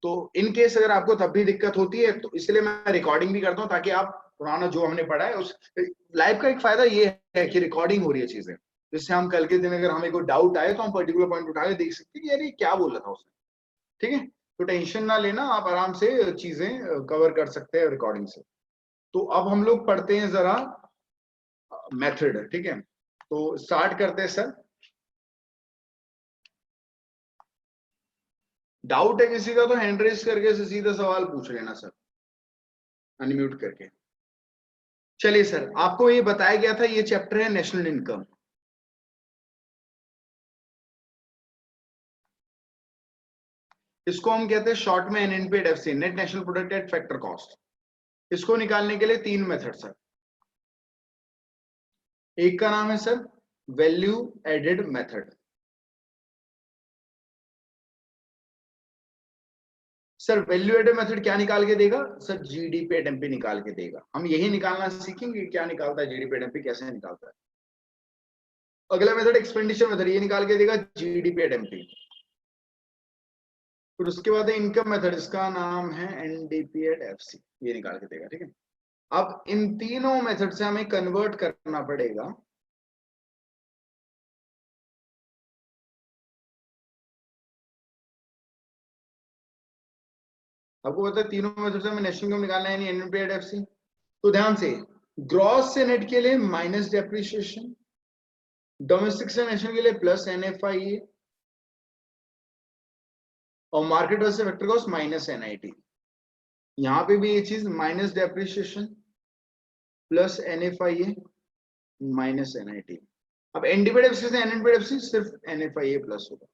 तो इन केस अगर आपको तब भी दिक्कत होती है तो इसलिए मैं रिकॉर्डिंग भी करता हूँ, ताकि आप पुराना जो हमने पढ़ा है उस लाइव का एक फायदा ये है कि रिकॉर्डिंग हो रही है चीजें, जिससे हम कल के दिन अगर हमें कोई डाउट आए तो हम पर्टिकुलर पॉइंट उठा के देख सकते हैं कि यार ये क्या बोल रहा था उसने। ठीक है, तो टेंशन ना लेना, आप आराम से चीजें कवर कर सकते हैं रिकॉर्डिंग से। तो अब हम लोग पढ़ते हैं जरा मेथड, ठीक है। तो स्टार्ट करते हैं सर। डाउट है किसी का तो हैंड रेज करके सीधा सवाल पूछ लेना सर, अनम्यूट करके। चलिए सर, आपको ये बताया गया था, ये चैप्टर है नेशनल इनकम। इसको हम कहते हैं शॉर्ट में NNP/FC, net national product at factor cost. इसको निकालने के लिए 3 मेथड सर। एक का नाम है sir value added method. Sir value added method क्या निकाल के देगा सर? GDP/MP निकाल के देगा। हम यही निकालना सीखेंगे क्या निकालता है GDP/MP, कैसे निकालता है। अगला मेथड एक्सपेंडिचर मेथड, ये निकाल के देगा GDP/MP। फिर उसके बाद इनकम मेथड, इसका नाम है NDP/FC, ये निकाल के देगा, ठीक है। अब इन तीनों मेथड से हमें कन्वर्ट करना पड़ेगा आपको पता है तीनों मेथड से हमें नेशनल इनकम निकालना है, NNP/FC। तो ध्यान से, ग्रॉस से नेट के लिए माइनस डेप्रिसिएशन, डोमेस्टिक से नेशनल के लिए प्लस NFIA, और मार्केट से फैक्टर कॉस्ट माइनस NIT। यहां पे भी ये चीज minus depreciation plus NFIA minus NIT। अब NDP/FC से NNP/FC सिर्फ NFIA प्लस होगा,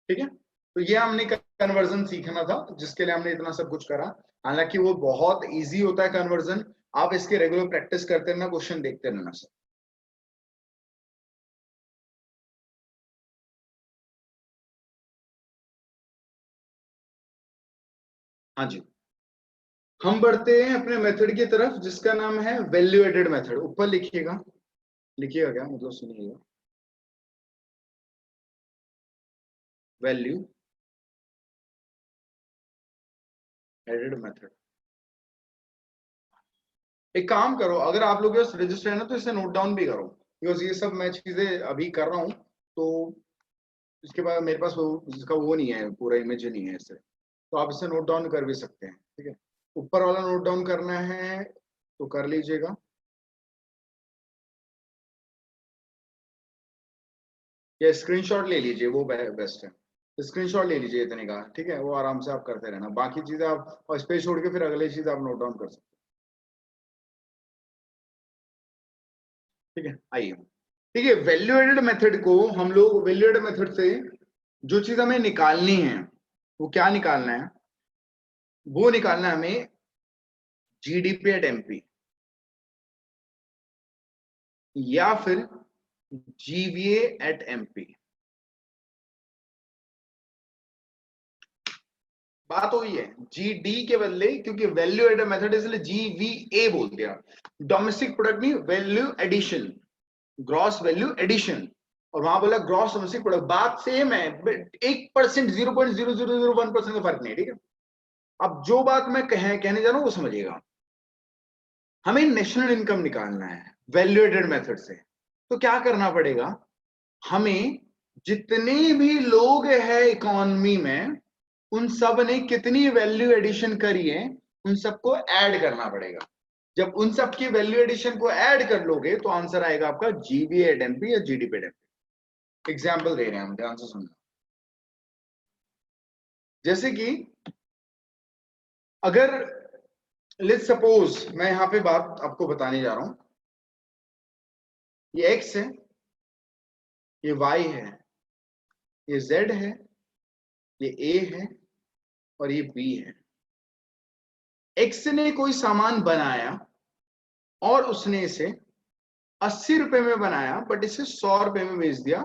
ठीक है। तो ये हमने कन्वर्जन सीखना था, जिसके लिए हमने इतना सब कुछ करा। हालांकि वो बहुत इजी होता है कन्वर्जन, आप इसके रेगुलर प्रैक्टिस करते रहना, क्वेश्चन देखते रहना सर। हाँ जी, हम बढ़ते हैं अपने मेथड की तरफ, जिसका नाम है वैल्यू एडेड मेथड। ऊपर लिखिएगा, लिखिएगा क्या मतलब, सुनिएगा, वैल्यू एडेड मेथड। एक काम करो, अगर आप लोग के पास रजिस्टर है ना तो इसे नोट डाउन भी करो, बिकॉज ये सब मैं चीजें अभी कर रहा हूँ, तो इसके बाद मेरे पास इसका वो नहीं है, पूरा इमेज नहीं है इससे, तो आप इसे नोट डाउन कर भी सकते हैं, ठीक है। ऊपर वाला नोट डाउन करना है तो कर लीजिएगा, या स्क्रीनशॉट ले लीजिए, वो बेस्ट है। स्क्रीनशॉट ले लीजिए इतने का, ठीक है, वो आराम से आप करते रहना, बाकी चीजें आप और स्पेस छोड़ के फिर अगले चीज आप नोट डाउन कर सकते हैं, ठीक है। आइए, ठीक है, वैल्यू एडेड मेथड को हम लोग, वैल्यू एडेड मेथड से जो चीज हमें निकालनी है वो क्या निकालना है? वो निकालना है हमें GDP/MP या फिर GVA/MP। बात वही है, GD के बदले, क्योंकि वैल्यू एडेड मेथड इसलिए GVA बोल दिया, डोमेस्टिक प्रोडक्ट नहीं, value addition, gross value addition, और वहां बोला ग्रॉस डोमेस्टिक प्रोडक्ट। बात सेम है, 1%, 0.0001% का फर्क नहीं, ठीक है। अब जो बात मैं कहने जा रहा हूं वो समझिएगा। हमें नेशनल इनकम निकालना है वैल्यू एडेड मेथड से, तो क्या करना पड़ेगा? हमें जितने भी लोग हैं इकोनॉमी में, उन सब ने कितनी वैल्यू एडिशन करी है, उन सबको ऐड करना पड़ेगा। जब उन सब की वैल्यू एडिशन को ऐड कर लोगे तो आंसर आएगा आपका GVA/MP या GDP/MP। एग्जाम्पल दे रहे हैं हम, ध्यान से सुनना। जैसे कि अगर लेट्स सपोज, मैं यहां पे बात आपको बताने जा रहा हूं, ये X है, ये Y है, ये Z है, ये A है और ये B है। X ने कोई सामान बनाया और उसने इसे 80 रुपए में बनाया, बट इसे 100 रुपए में बेच दिया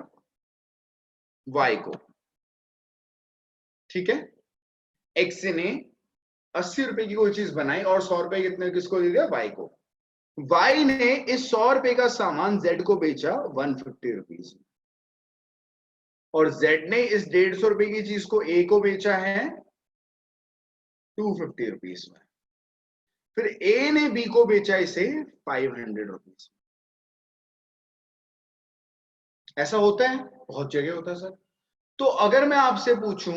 Y को, ठीक है। X ने 80 रुपए की कोई चीज बनाई और 100 रुपए कितने किसको दे दिया? Y को। Y ने इस 100 रुपए का सामान Z को बेचा 150 रुपीज, और Z ने इस 150 रुपए की चीज को A को बेचा है 250 रुपीज में। फिर A ने B को बेचा इसे 500 रुपीज। ऐसा होता है, बहुत जगह होता है सर। तो अगर मैं आपसे पूछूं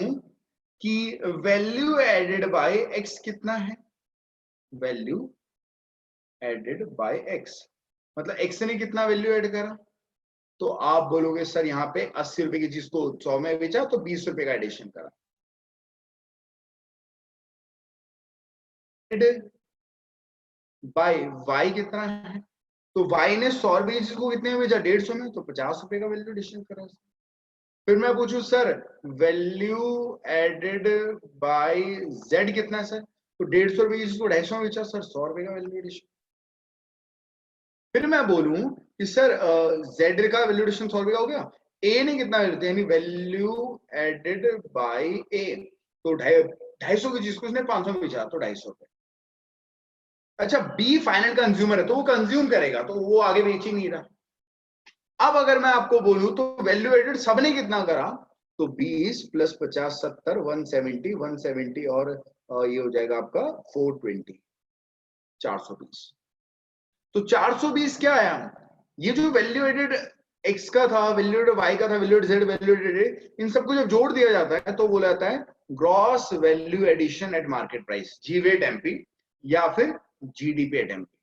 कि वैल्यू एडेड बाय X कितना है, वैल्यू एडेड बाय एक्स, मतलब एक्स ने कितना वैल्यू ऐड करा, तो आप बोलोगे सर यहाँ पे 80 रुपए की चीज को 100 में बेचा तो 20 रुपए का एडिशन करा। बाय वाई कितना है, तो वाई ने 100 रुपए की चीज को कितने में बेचा, 150 में, तो 50 रुपए का वैल्यू एडिशन करा। फिर मैं पूछूं sir value added by Z कितना है सर, तो 150 रुपए की चीज को 250 में बेचा सर, 100 रुपए का वैल्यू एडिशन। फिर मैं बोलूं कि सर जेड का वैल्यू एडिशन 100 रुपए का हो गया, ए ने कितना यानी वैल्यू एडेड बाय ए, तो 250 की चीज को उसने 500 में बेचा तो 250 रुपए। अच्छा बी फाइनल कंज्यूमर है तो वो कंज्यूम करेगा, तो वो आगे बेच ही नहीं रहा। अब अगर मैं आपको बोलूं तो वैल्यू एडेड सबने कितना करा, तो 20 प्लस 50 70 170 और ये हो जाएगा आपका 420 420। तो 420 क्या आया, ये जो वैल्यू एडेड एक्स का था, वैल्यू एडेड वाई का था, value added Z, value added, इन सबको जब जोड़ दिया जाता है तो बोला जाता है gross value addition at market price, GVA at MP या फिर जीडीपी एट एमपी।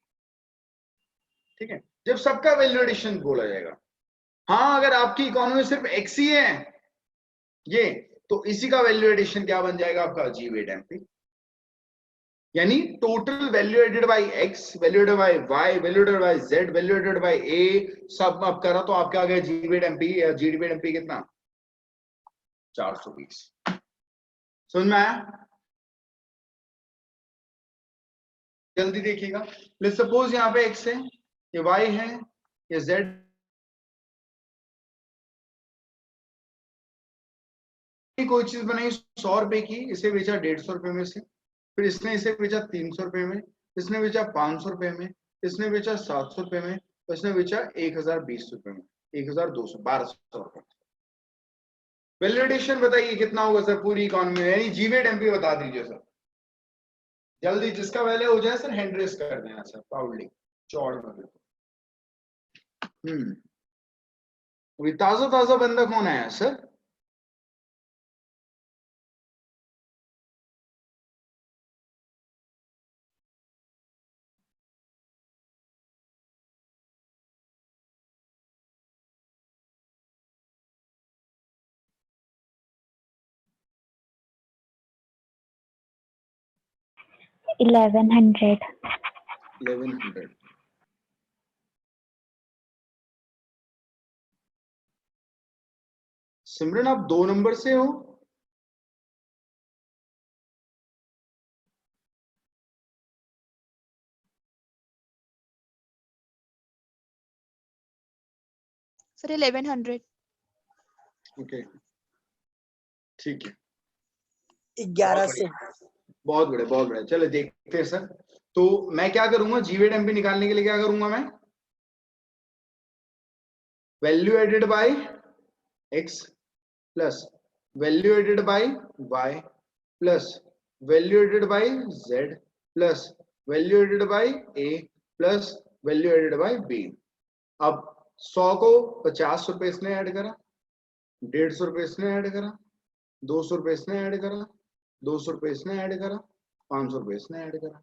ठीक है, जब सबका वैल्यू एडिशन बोला जाएगा। हाँ अगर आपकी इकोनॉमी में सिर्फ एक्स ही है ये, तो इसी का वैल्यू एडिशन क्या बन जाएगा आपका, जीवेट एमपी, यानी total value added by X, value added by Y, value added by Z, value added by A, सब आप करा तो आपका आ गया जीवेट एमपी या जीडीपी एमपी कितना, 420। समझ में आया? जल्दी देखिएगा, लेट्स सपोज यहाँ पे एक्स है, ये वाई है, ये जेड, कोई चीज बनाई 100 रुपए की, इसे बेचा 150 रुपए में से, फिर इसने इसे बेचा 300 रुपए में, इसने बेचा 500 रुपए में, इसने बेचा 700 रुपए में, इसने बेचा 1020 रुपए में, 1200 1200 रुपए। वैल्यू एडिशन बताइए कितना होगा सर पूरी इकोनॉमी में, यानी जीवेट एमपी बता दीजिए सर जल्दी, जिसका वैल्यू हो जाए सर हैंड रेस कर देना सर प्राउडली चौड़ में। अभी ताजा ताजा बंदा कौन आया सर, $1100। सिमरन आप 2 नंबर से हो, सर 1100। ओके ठीक है, 1100। बहुत बढ़िया बहुत बढ़िया। चलो देखते हैं सर, तो मैं क्या करूंगा, जीवेट एमपी निकालने के लिए क्या करूंगा मैं, value added by X plus value added by Y plus value added by Z plus value added by A plus value added by B. अब 100 को 50 रुपए इसने ऐड करा, 150 रुपए इसने ऐड करा, 200 रुपए इसने ऐड करा, 200 रुपए इसने ऐड करा, 500 रुपए इसने ऐड करा,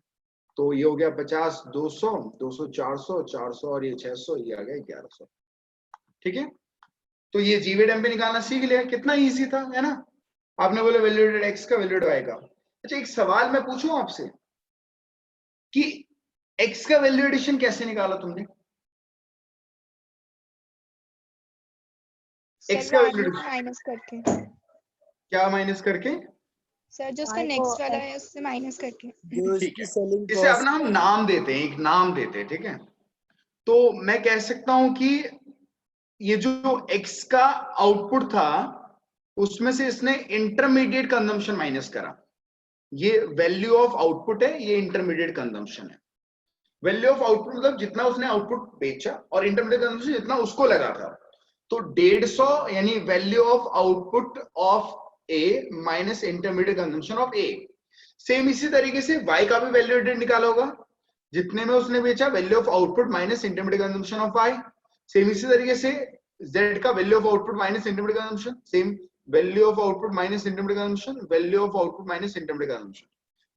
तो ये हो गया 50 200 200 400 400 और ये 600, ये आ गया 1100। ठीक है, तो ये जीवेट एमपी निकालना सीख लिया, कितना इजी था है ना। आपने बोले वैल्यू एडेड एक्स का वैल्यू एडेड वाई का। अच्छा एक सवाल मैं पूछूं आपसे कि एक्स का वैल्यू एडिशन कैसे निकाला तुमने, एक्स का वैल्यू माइनस करके, क्या माइनस करके सर जो उसका नेक्स्ट वाला है उससे माइनस करके। ठीक है, इसे अपना हम नाम देते हैं, एक नाम देते हैं। ठीक है, तो मैं कह सकता हूं कि ये जो एक्स का आउटपुट था उसमें से इसने इंटरमीडिएट कंजम्पशन माइनस करा, ये वैल्यू ऑफ आउटपुट है, ये इंटरमीडिएट कंजम्पशन है। वैल्यू ऑफ आउटपुट मतलब जितना उसने आउटपुट बेचा, और इंटरमीडिएट कंजम्पशन जितना उसको लगा था। तो 150 यानी value of output of A minus intermediate consumption of A. Same इसी तरीके से y का भी वैल्यू एडेड निकाला होगा, जितने में उसने बेचा value of output minus intermediate consumption of y। Same इसी तरीके से z का value of output minus intermediate consumption, same value of output minus intermediate consumption, value of output minus intermediate consumption.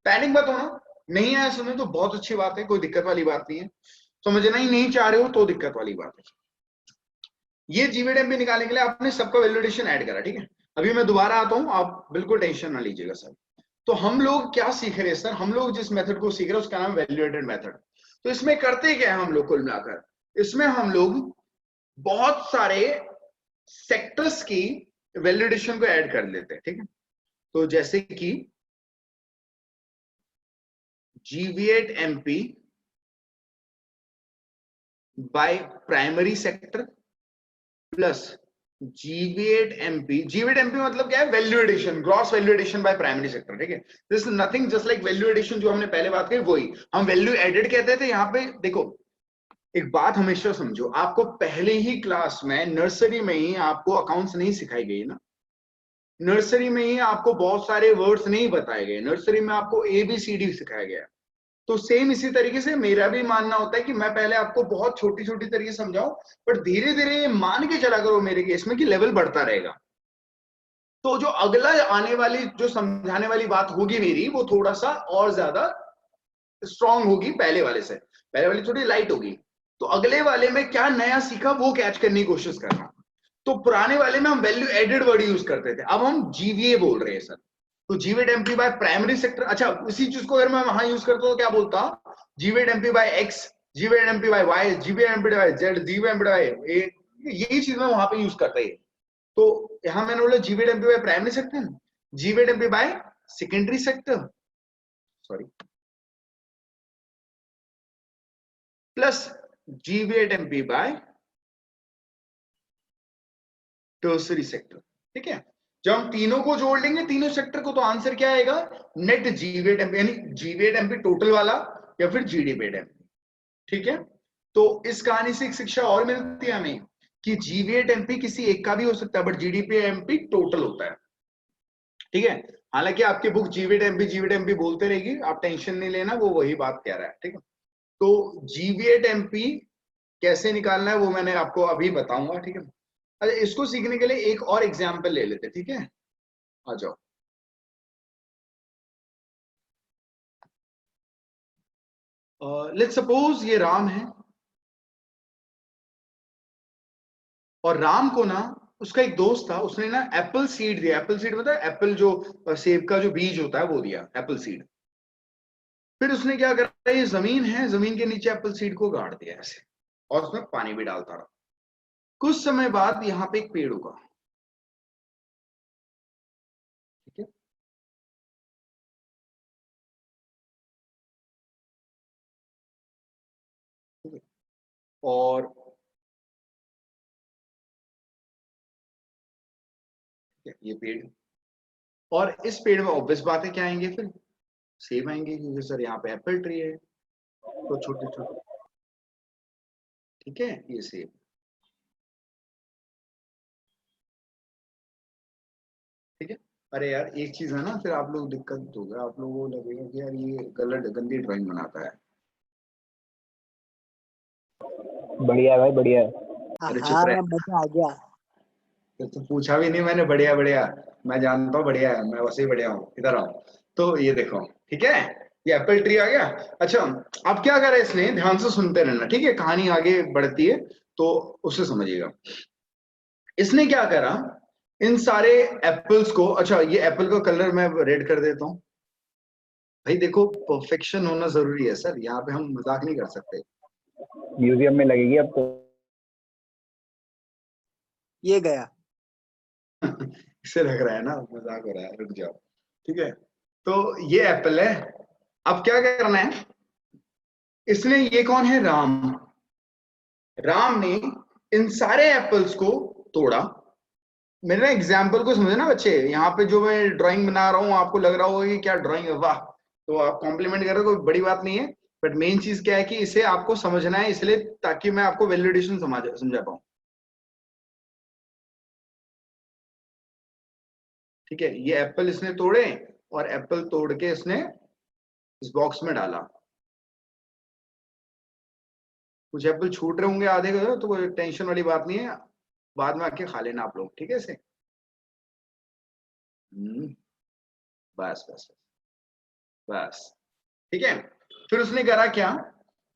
Panic मत होना, नहीं आया समझ तो बहुत अच्छी बात है, कोई दिक्कत वाली बात नहीं है। समझना ही नहीं चाह रहे हो तो दिक्कत वाली बात है। ये जीवीडीएमपी निकालने के लिए आपने सबका वैल्यूडेशन ऐड करा, ठीक है। अभी मैं दोबारा आता हूं, आप बिल्कुल टेंशन ना लीजिएगा सर। तो हम लोग क्या सीख रहे हैं सर, हम लोग जिस मेथड को सीख रहे हैं उसका नाम है वैल्यूएटेड मेथड। तो इसमें करते क्या है हम लोग, कुल मिलाकर इसमें हम लोग बहुत सारे सेक्टर्स की वैल्यूडेशन को ऐड कर लेते हैं, ठीक है। तो जैसे कि GV8MP by primary sector plus GV8MP। GV8MP मतलब क्या है, value addition, gross value addition by primary sector, ठीक है। This is nothing just like value addition जो हमने पहले बात की, वही हम वैल्यू एडेड कहते थे। यहाँ पे देखो एक बात हमेशा समझो, आपको पहले ही क्लास में नर्सरी में ही आपको अकाउंट्स नहीं सिखाई गई ना, नर्सरी में ही आपको बहुत सारे वर्ड्स नहीं बताए गए, नर्सरी में आपको ABCD सिखाया गया। तो सेम इसी तरीके से मेरा भी मानना होता है कि मैं पहले आपको बहुत छोटी छोटी तरीके से समझाऊं, पर धीरे धीरे मान के चला करो मेरे केस में कि लेवल बढ़ता रहेगा। तो जो अगला आने वाली जो समझाने वाली बात होगी मेरी, वो थोड़ा सा और ज्यादा स्ट्रांग होगी पहले वाले से, पहले वाली थोड़ी लाइट होगी। तो अगले वाले में क्या नया सीखा वो कैच करने की कोशिश करना। तो पुराने वाले में हम वैल्यू एडेड वर्ड यूज करते थे, अब हम GVA बोल रहे हैं सर। तो GV8MP बाय प्राइमरी सेक्टर, अच्छा इसी चीज को अगर मैं वहां यूज करता तो क्या बोलता, GV8MP by X, GV8MP by Y, GV8MP by Z, GV8MP by A, यही चीज मैं वहां पे यूज करता है। तो यहां मैंने बोला GV8MP by primary sector, GV8MP by secondary sector, sorry, plus GV8MP by tertiary sector, ठीक है। जब हम तीनों को जोड़ लेंगे, तीनों सेक्टर को, तो आंसर क्या आएगा, नेट GV8MP, यानी GV8MP टोटल वाला या फिर GD8MP, ठीक है। तो इस कहानी से एक शिक्षा और मिलती है हमें कि GV8MP किसी एक का भी हो सकता है, बट GD8MP टोटल होता है, ठीक है। हालांकि आपकी बुक GV8MP बोलते रहेगी, आप टेंशन नहीं लेना, वो वही बात कह रहा है, ठीक है। तो GV8MP कैसे निकालना है वो मैंने आपको अभी बताऊंगा, ठीक है। अच्छा इसको सीखने के लिए एक और एग्जाम्पल ले लेते, ठीक है, आ जाओ। लेट्स सपोज ये राम है, और राम को ना उसका एक दोस्त था, उसने ना एप्पल सीड दिया। एप्पल सीड मतलब एप्पल जो सेब का जो बीज होता है वो दिया, एप्पल सीड। फिर उसने क्या करा, ये जमीन है, जमीन के नीचे एप्पल सीड को गाड़ दिया ऐसे, और उसमें पानी भी डालता रहा। कुछ समय बाद यहाँ पे एक पेड़ उगा, ठीक है। और ये पेड़, और इस पेड़ में ऑब्वियस बात है क्या आएंगे, फिर सेब आएंगे, क्योंकि सर यहाँ पे एप्पल ट्री है, तो छोटे छोटे, ठीक है, ये सेब। ठीक है। अरे यार एक चीज है ना, फिर आप लोग दिक्कत होगा, आप लोगों को लगेगा कि यार ये गलत गंदी ड्राइंग बनाता है। बढ़िया है भाई, बढ़िया है। अरे चुप हाँ रहे, मजा आ गया। तो पूछा भी नहीं मैंने, बढ़िया बढ़िया, मैं जानता हूँ बढ़िया है, मैं वैसे ही बढ़िया हूँ, इधर आओ। तो ये देखो, ठीक है, ये एप्पल ट्री आ गया। अच्छा अब क्या करा इसने, ध्यान से सुनते रहना, ठीक है, कहानी आगे बढ़ती है तो उससे समझिएगा। इसने क्या करा, इन सारे एप्पल्स को, अच्छा ये एप्पल का कलर मैं रेड कर देता हूँ। भाई देखो परफेक्शन होना जरूरी है सर, यहाँ पे हम मजाक नहीं कर सकते। म्यूजियम में लगेगी अब तो। ये गया। इसे लग रहा है ना मजाक हो रहा है, रुक जाओ, ठीक है। तो ये एप्पल है, अब क्या करना है, इसने, ये कौन है, राम, राम ने इन सारे एप्पल्स को तोड़ा। मेरे ना एग्जाम्पल को समझे ना बच्चे, यहाँ पे जो मैं ड्राइंग बना रहा हूँ आपको लग रहा होगा कि क्या ड्राइंग है, वाह, तो आप कॉम्प्लीमेंट कर रहे हो, कोई बड़ी बात नहीं है। बट मेन चीज क्या है कि इसे आपको समझना है, इसलिए ताकि मैं आपको वैलिडेशन समझा पाऊँ, ठीक है। ये एप्पल इसने तोड़े, और एप्पल तोड़ के इसने इस बॉक्स में डाला। कुछ एप्पल छूट रहे होंगे आधे को, तो कोई टेंशन वाली बात नहीं है, बाद में आके खा लेना आप लोग, ठीक है इसे। बस बस बस, ठीक है। फिर उसने करा क्या,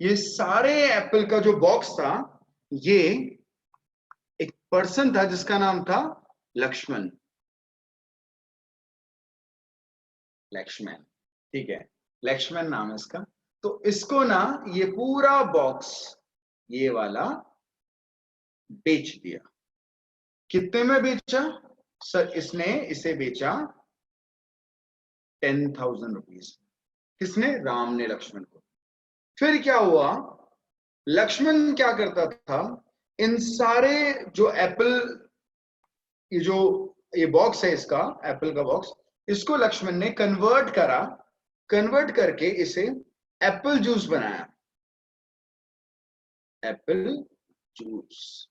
ये सारे एप्पल का जो बॉक्स था, ये एक पर्सन था जिसका नाम था लक्ष्मण। लक्ष्मण, ठीक है, लक्ष्मण नाम है इसका। तो इसको ना ये पूरा बॉक्स ये वाला बेच दिया। कितने में बेचा सर? इसने इसे बेचा 10,000 रुपीज। किसने? राम ने लक्ष्मण को। फिर क्या हुआ, लक्ष्मण क्या करता था, इन सारे जो एप्पल, ये बॉक्स है इसका, एप्पल का बॉक्स, इसको लक्ष्मण ने कन्वर्ट करा, कन्वर्ट करके इसे एप्पल जूस बनाया। एप्पल जूस,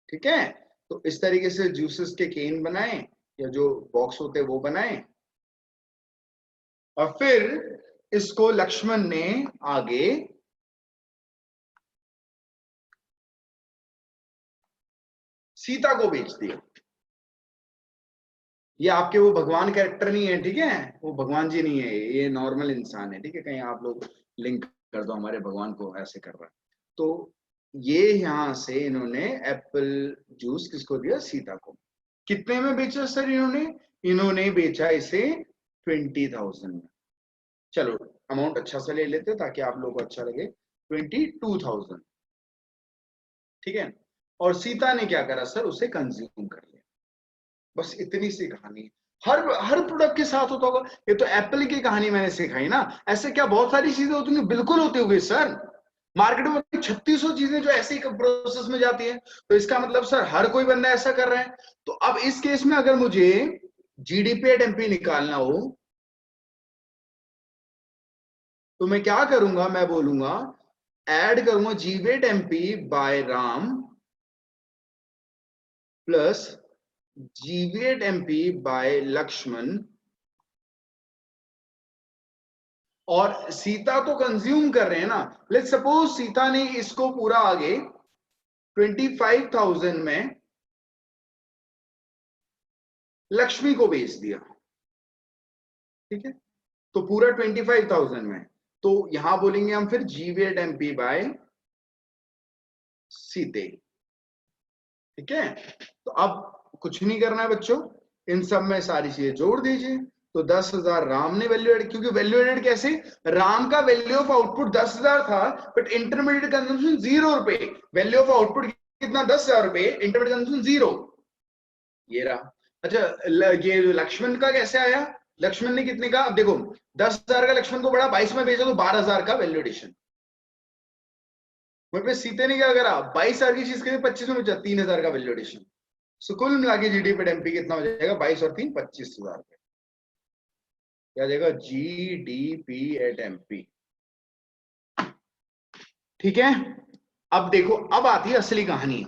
ठीक है। तो इस तरीके से जूसेस के केन बनाए, या जो बॉक्स होते वो बनाए, और फिर इसको लक्ष्मण ने आगे सीता को बेच दिया। ये आपके वो भगवान कैरेक्टर नहीं है, ठीक है, वो भगवान जी नहीं है, ये नॉर्मल इंसान है, ठीक है। कहीं आप लोग लिंक कर दो हमारे भगवान को ऐसे कर रहा है। तो ये यहां से इन्होंने एप्पल जूस किसको दिया? सीता को। कितने में बेचा सर इन्होंने? इन्होंने बेचा इसे 20,000 में। चलो अमाउंट अच्छा सा ले लेते ताकि आप लोगों को अच्छा लगे, 22,000, ठीक है। और सीता ने क्या करा सर? उसे कंज्यूम कर लिया। बस इतनी सी कहानी है। हर प्रोडक्ट के साथ होता होगा। ये तो एप्पल की कहानी मैंने सिखाई ना, ऐसे क्या बहुत सारी चीजें होती होंगी? बिल्कुल होती होगी सर। मार्केट में 3600 चीजें जो ऐसे ही प्रोसेस में जाती है, तो इसका मतलब सर हर कोई बंदा ऐसा कर रहा है। तो अब इस केस में अगर मुझे जीडीपी एट एमपी निकालना हो, तो मैं क्या करूंगा? मैं बोलूंगा ऐड करूंगा GVA at MP by Ram plus GVA at MP by Lakshman, और सीता तो कंज्यूम कर रहे हैं ना। लेट्स सपोज सीता ने इसको पूरा आगे 25,000 में लक्ष्मी को बेच दिया, ठीक है। तो पूरा 25,000 में, तो यहां बोलेंगे हम फिर जीवेट एमपी बाय सीते, ठीक है। तो अब कुछ नहीं करना है बच्चों, इन सब में सारी चीजें जोड़ दीजिए। तो 10,000 राम ने वैल्यू एड, क्योंकि वैल्यू एडेड कैसे? राम का वैल्यू ऑफ आउटपुट 10,000 था, बट इंटरमीडिएट कंजम्पशन 0 रुपए। वैल्यू ऑफ आउटपुट कितना? 10,000 रुपए, इंटरमीडिएट कंजम्पशन 0। ये रहा। अच्छा, ये लक्ष्मण का कैसे आया? लक्ष्मण ने कितने का? अब देखो 10,000 का लक्ष्मण को बड़ा, 22 में बेचा तो 12,000 का वैल्यू एडिशन। वहीं पे सीते ने क्या करा? 22,000 की चीज के लिए 25 में बेचा, 3,000 का वैल्यू एडिशन। सो कुल मिला के जीडीपी एट एमपी कितना हो जाएगा? 22 और 3 25,000 रुपए। क्या आ जाएगा? जीडीपी एट एमपी, ठीक है। अब देखो, अब आती है असली कहानी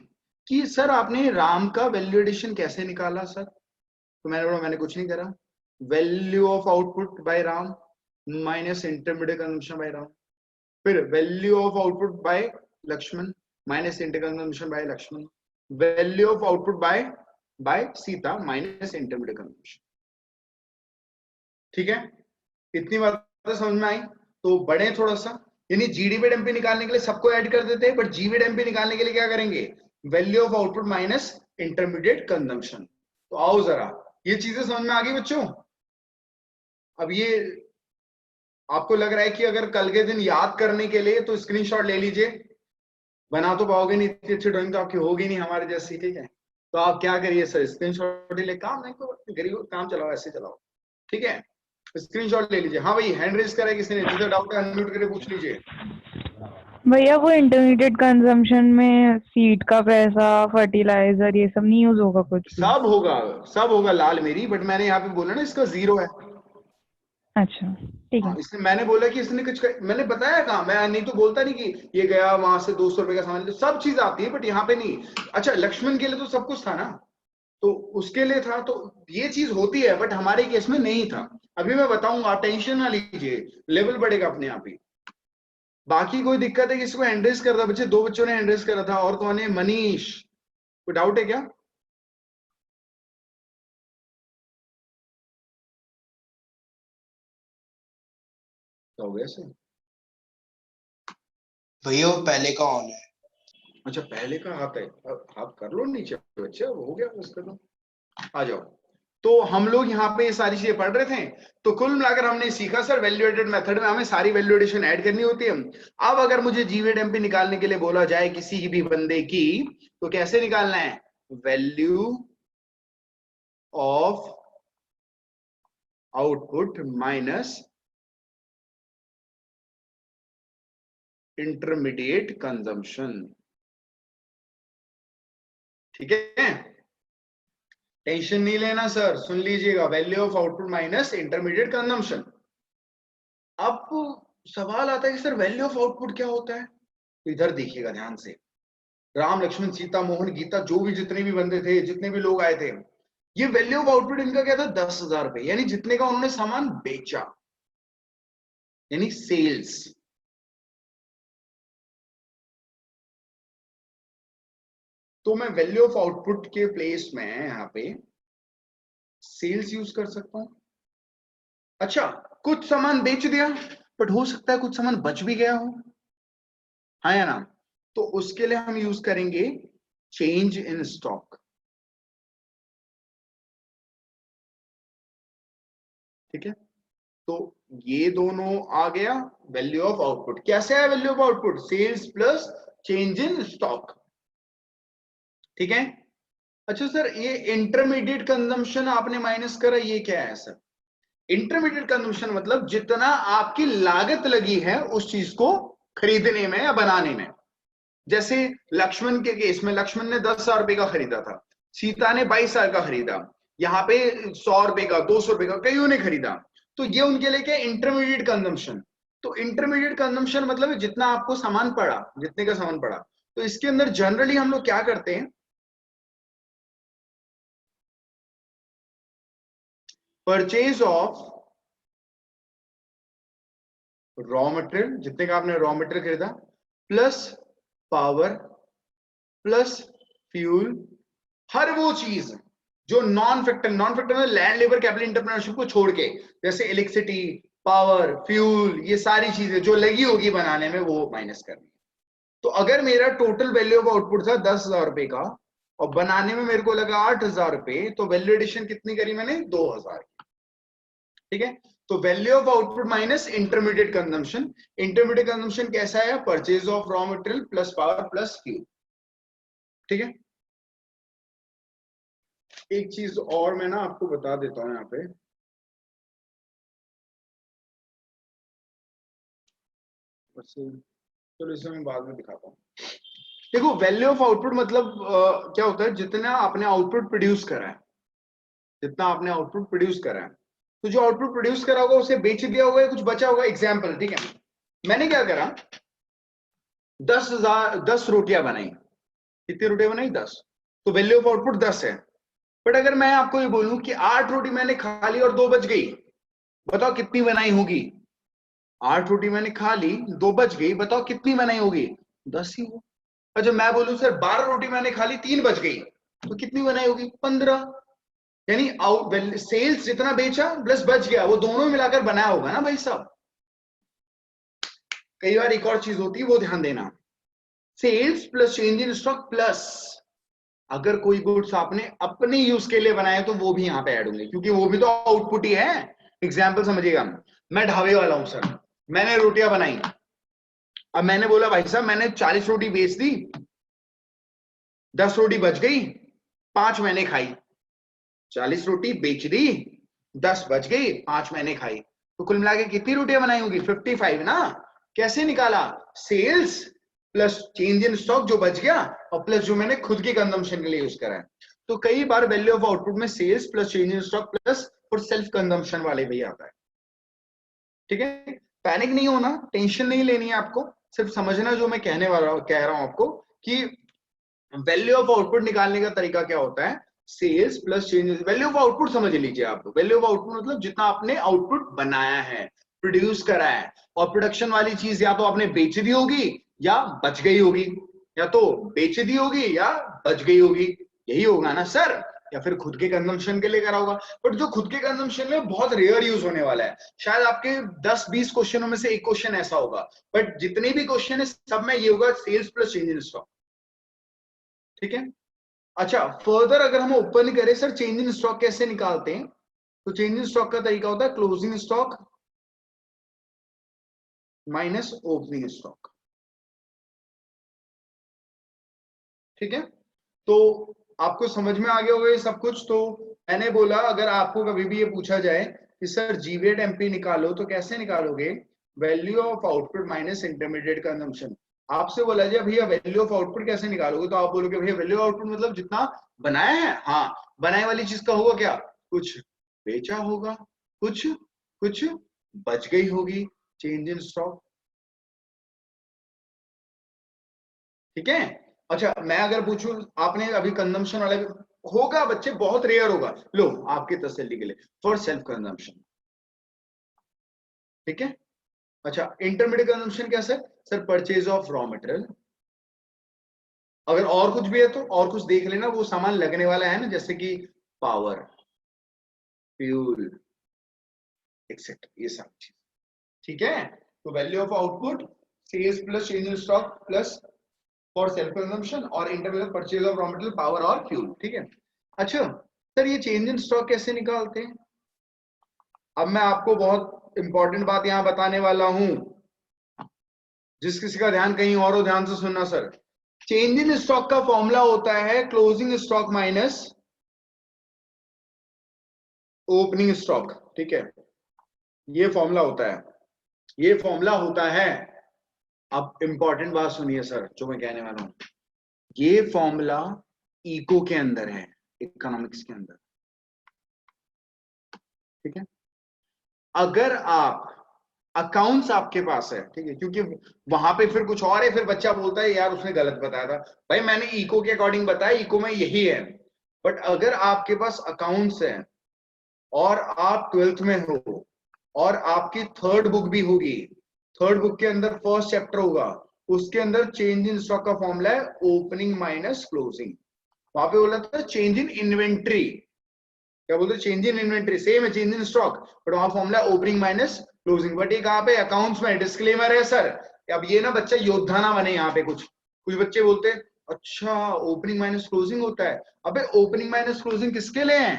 कि सर आपने राम का वैल्यू एडिशन कैसे निकाला सर? तो मैंने बोला मैंने कुछ नहीं करा, value of output by Ram minus intermediate consumption by Ram, फिर value of output by Lakshman minus intermediate consumption by Lakshman, value of output by Sita minus intermediate consumption, ठीक है। इतनी बात तो समझ में आई। तो बढ़े थोड़ा सा, यानी जीडीपी एमपी निकालने के लिए सबको ऐड कर देते हैं, बट जीवीड एमपी निकालने के लिए क्या करेंगे? Value of output minus intermediate consumption. तो आओ जरा, ये चीजें समझ में आ गई बच्चों? अब ये आपको लग रहा है कि अगर कल के दिन याद करने के लिए तो स्क्रीनशॉट ले लीजिए, बना तो पाओगे नहीं, इतनी अच्छी ड्राइंग तो आपकी होगी नहीं हमारे जैसी, ठीक है। तो आप क्या करिए सर, स्क्रीनशॉट ले, काम नहीं तो गरीब काम चलाओ, ऐसे चलाओ, ठीक है। स्क्रीनशॉट ले लीजिए। हाँ भाई, हैंड रेज करा किसी ने? जिसे डाउट है अनम्यूट करके पूछ लीजिए। भैया वो इंटरमीडिएट कंजम्पशन में सीड का पैसा, फर्टिलाइजर, ये सब नहीं यूज होगा कुछ भी? सब होगा लाल मेरी, बट मैंने यहाँ पे बोला ना इसका 0 है। अच्छा ठीक है। इसने, मैंने बोला कि इसने कुछ मैंने बताया कहा, मैं नहीं तो बोलता नहीं कि ये गया वहां से 200 रुपए का सामान, तो सब चीज आती है, बट यहाँ पे नहीं। अच्छा, लक्ष्मण के लिए तो सब कुछ था ना, तो उसके लिए था, तो ये चीज होती है, बट हमारे केस में नहीं था। अभी मैं बताऊंगा, टेंशन ना लीजिए, लेवल बढ़ेगा अपने आप ही। बाकी कोई दिक्कत है? किसी को हैंडरेस कर रहा? बच्चे 2 बच्चों ने हैंडरेस करा था, और कौन है? मनीष। कोई डाउट है क्या? क्या हो गया सर? भैया वो पहले का ऑन है। अच्छा पहले का हाथ है, हाथ कर लो नीचे बच्चे, हो गया उसका तो। आ जाओ। तो हम लोग यहाँ पे ये सारी चीजें पढ़ रहे थे। तो कुल मिलाकर हमने सीखा सर वैल्यूएटेड मेथड में हमें सारी वैल्यू एडिशन ऐड करनी होती है। अब अगर मुझे जीवेड एमपी निकालने के लिए बोला जाए किसी भी बंदे की, तो कैसे निकालना है? Value of output minus intermediate consumption. ठीक है, टेंशन नहीं लेना सर, सुन लीजिएगा, value of output minus intermediate consumption. अब सवाल आता है कि सर वैल्यू ऑफ आउटपुट क्या होता है? तो इधर देखिएगा ध्यान से, राम लक्ष्मण सीता मोहन गीता जो भी जितने भी बंदे थे, जितने भी लोग आए थे, ये वैल्यू ऑफ आउटपुट इनका क्या था? 10,000 रुपए, यानी जितने का उन्होंने सामान बेचा, यानी सेल्स। तो मैं वैल्यू ऑफ आउटपुट के प्लेस में यहाँ पे सेल्स यूज कर सकता हूं। अच्छा, कुछ सामान बेच दिया, बट हो सकता है कुछ सामान बच भी गया हो, हाँ या ना? तो उसके लिए हम यूज करेंगे चेंज इन स्टॉक। ठीक है, तो ये दोनों आ गया वैल्यू ऑफ आउटपुट। कैसे है value of output? Sales plus change in stock. ठीक है। अच्छा सर, ये इंटरमीडिएट कंजम्पशन आपने माइनस करा, ये क्या है सर? इंटरमीडिएट कंजम्पशन मतलब जितना आपकी लागत लगी है उस चीज को खरीदने में या बनाने में। जैसे लक्ष्मण के केस में, लक्ष्मण ने 10,000 रुपए का खरीदा था, सीता ने 22,000 का खरीदा, यहाँ पे 100 रुपए का, 200 रुपए का कईयों ने खरीदा। तो ये उनके लिए क्या? Intermediate consumption. तो इंटरमीडिएट कंजम्पशन मतलब जितना आपको सामान पड़ा, जितने का सामान पड़ा। तो इसके अंदर जनरली हम लोग क्या करते हैं? परचेज ऑफ रॉ मटेरियल, जितने का आपने रॉ मटेरियल खरीदा, प्लस पावर प्लस फ्यूल, हर वो चीज जो नॉन फैक्टर में लैंड लेबर कैपिटल एंटरप्रेन्योरशिप को छोड़ के, जैसे इलेक्ट्रिसिटी, पावर, फ्यूल, ये सारी चीजें जो लगी होगी बनाने में, वो माइनस करनी है। तो अगर मेरा टोटल वैल्यू ऑफ आउटपुट था 10,000 रुपए का और बनाने में मेरे को लगा 8,000 रुपए, तो वैल्यू एडिशन कितनी करी मैंने? 2,000। ठीक है, तो value of output minus intermediate consumption. Intermediate consumption कैसा है? Purchase of raw material plus power plus fuel. ठीक है, एक चीज और मैं ना आपको बता देता हूं यहाँ पे, चलो इसे मैं बाद में दिखाता हूँ। देखो, वैल्यू ऑफ आउटपुट मतलब क्या होता है? जितना आपने आउटपुट प्रोड्यूस करा है, जितना आपने आउटपुट प्रोड्यूस करा है, तो जो आउटपुट प्रोड्यूस करा होगा उसे बेच दिया होगा, कुछ बचा होगा। एग्जाम्पल, ठीक है, मैंने क्या करा? 10 रोटियां बनाई। कितनी रोटियां बनाई? 10। तो वैल्यू ऑफ आउटपुट 10 है। बट अगर मैं आपको ये बोलूं कि 8 रोटी मैंने खा ली और 2 बच गई, बताओ कितनी बनाई होगी? 8 रोटी मैंने खा ली, 2 बच गई, बताओ कितनी बनाई होगी? 10 ही हो। अच्छा, मैं बोलूं सर 12 रोटी मैंने खा ली, 3 बच गई, तो कितनी बनाई होगी? 15। यानी सेल्स जितना बेचा प्लस बच गया, वो दोनों मिलाकर बनाया होगा ना भाई साहब। कई बार एक और चीज होती है, वो ध्यान देना, sales plus change in stock plus अगर कोई गुड्स आपने अपने यूज के लिए बनाए तो वो भी यहाँ पे ऐड होंगे, क्योंकि वो भी तो आउटपुट ही है। एग्जाम्पल समझिएगा, मैं ढाबे वाला हूं सर, मैंने रोटियां बनाई, अब मैंने बोला भाई साहब मैंने 40 रोटी बेच दी, 10 रोटी बच गई, 5 मैंने खाई। 40 रोटी बेच दी, 10 बच गई, 5 मैंने खाई, तो कुल मिला के कितनी रोटियां बनाई होगी? 55 ना। कैसे निकाला? Sales plus change in stock जो बच गया और प्लस जो मैंने खुद की कंजम्पशन के लिए यूज करा है। तो कई बार वैल्यू ऑफ आउटपुट में sales plus change in stock plus और सेल्फ कंजम्पशन वाले भी आता है। ठीक है, पैनिक नहीं होना, टेंशन नहीं लेनी है आपको, सिर्फ समझना जो मैं कह रहा हूं आपको कि वैल्यू ऑफ आउटपुट निकालने का तरीका क्या होता है। Sales plus change, value of output समझ लीजिए आप। वैल्यू ऑफ आउटपुट मतलब जितना आपने आउटपुट बनाया है, प्रोड्यूस करा है, और प्रोडक्शन वाली चीज या तो आपने बेच दी होगी या बच गई होगी, या तो बेच दी होगी या बच गई होगी, यही होगा ना सर। या फिर खुद के कंजम्पशन के लिए करा होगा, बट जो खुद के कंजम्पशन में बहुत रेयर यूज होने वाला है। शायद आपके 10-20 क्वेश्चनों में से एक क्वेश्चन ऐसा होगा, बट जितने भी क्वेश्चन है सब में ये होगा sales plus change in stock. ठीक है, अच्छा फर्दर अगर हम ओपन करें सर चेंज इन स्टॉक कैसे निकालते हैं, तो चेंज इन स्टॉक का तरीका होता है closing stock minus opening stock. ठीक है, तो आपको समझ में आ गया होगा ये सब कुछ। तो मैंने बोला अगर आपको कभी भी ये पूछा जाए कि सर जीवेट एमपी निकालो तो कैसे निकालोगे, value of output minus intermediate consumption. आपसे बोला जाए भैया वैल्यू ऑफ आउटपुट कैसे निकालोगे, तो आप बोलोगे भैया वैल्यू ऑफ आउटपुट मतलब जितना बनाया है, हाँ बनाए वाली चीज का होगा क्या, कुछ बेचा होगा, कुछ कुछ बच गई होगी, चेंज इन स्टॉक। ठीक है, अच्छा मैं अगर पूछूं आपने अभी कंजम्पशन वाला होगा बच्चे, बहुत रेयर होगा, लो आपके तसल्ली के लिए फॉर सेल्फ कंजम्पशन। ठीक है, अच्छा इंटरमीडिएट कंजम्पशन क्या sir purchase of raw material. अगर और कुछ भी है तो और कुछ देख लेना, वो सामान लगने वाला है ना, जैसे कि पावर, फ्यूल एक्सेट्रा, ये सब चीज। ठीक है, तो value of output sales plus change in stock plus for self consumption और intermediate purchase of raw material power और फ्यूल। ठीक है, अच्छा सर ये चेंज इन स्टॉक कैसे निकालते हैं, अब मैं आपको बहुत इंपॉर्टेंट बात यहां बताने वाला हूं, जिस किसी का ध्यान कहीं और हो ध्यान से सुनना सर। चेंज इन स्टॉक का फॉर्मूला होता है closing stock minus opening stock. ठीक है, ये फॉर्मूला होता है, ये फॉर्मूला होता है। अब इंपॉर्टेंट बात सुनिए सर जो मैं कहने वाला हूं, ये फॉर्मूला इको के अंदर है, इकोनॉमिक्स के अंदर। ठीक है, अगर आप अकाउंट्स आपके पास है, ठीक है, क्योंकि वहां पे फिर कुछ और है, फिर बच्चा बोलता है यार उसने गलत बताया था, भाई मैंने इको के अकॉर्डिंग बताया, इको में यही है। बट अगर आपके पास अकाउंट्स है और आप 12th में हो और आपकी थर्ड बुक भी होगी, थर्ड बुक के अंदर फर्स्ट चैप्टर होगा, उसके अंदर चेंज इन स्टॉक का फॉर्मूला है ओपनिंग माइनस क्लोजिंग। वहां पे बोला था चेंज इन इन्वेंट्री, क्या बोलते चेंज इन इन्वेंट्री, सेम है चेंज इन स्टॉक, बट वहां formula opening minus closing. But ये कहां पे अकाउंट्स में डिस्क्लेमर है सर। अब ये ना बच्चा योद्धा ना बने, यहाँ पे कुछ बच्चे बोलते हैं अच्छा ओपनिंग माइनस क्लोजिंग होता है। अबे ओपनिंग माइनस क्लोजिंग किसके लिए है,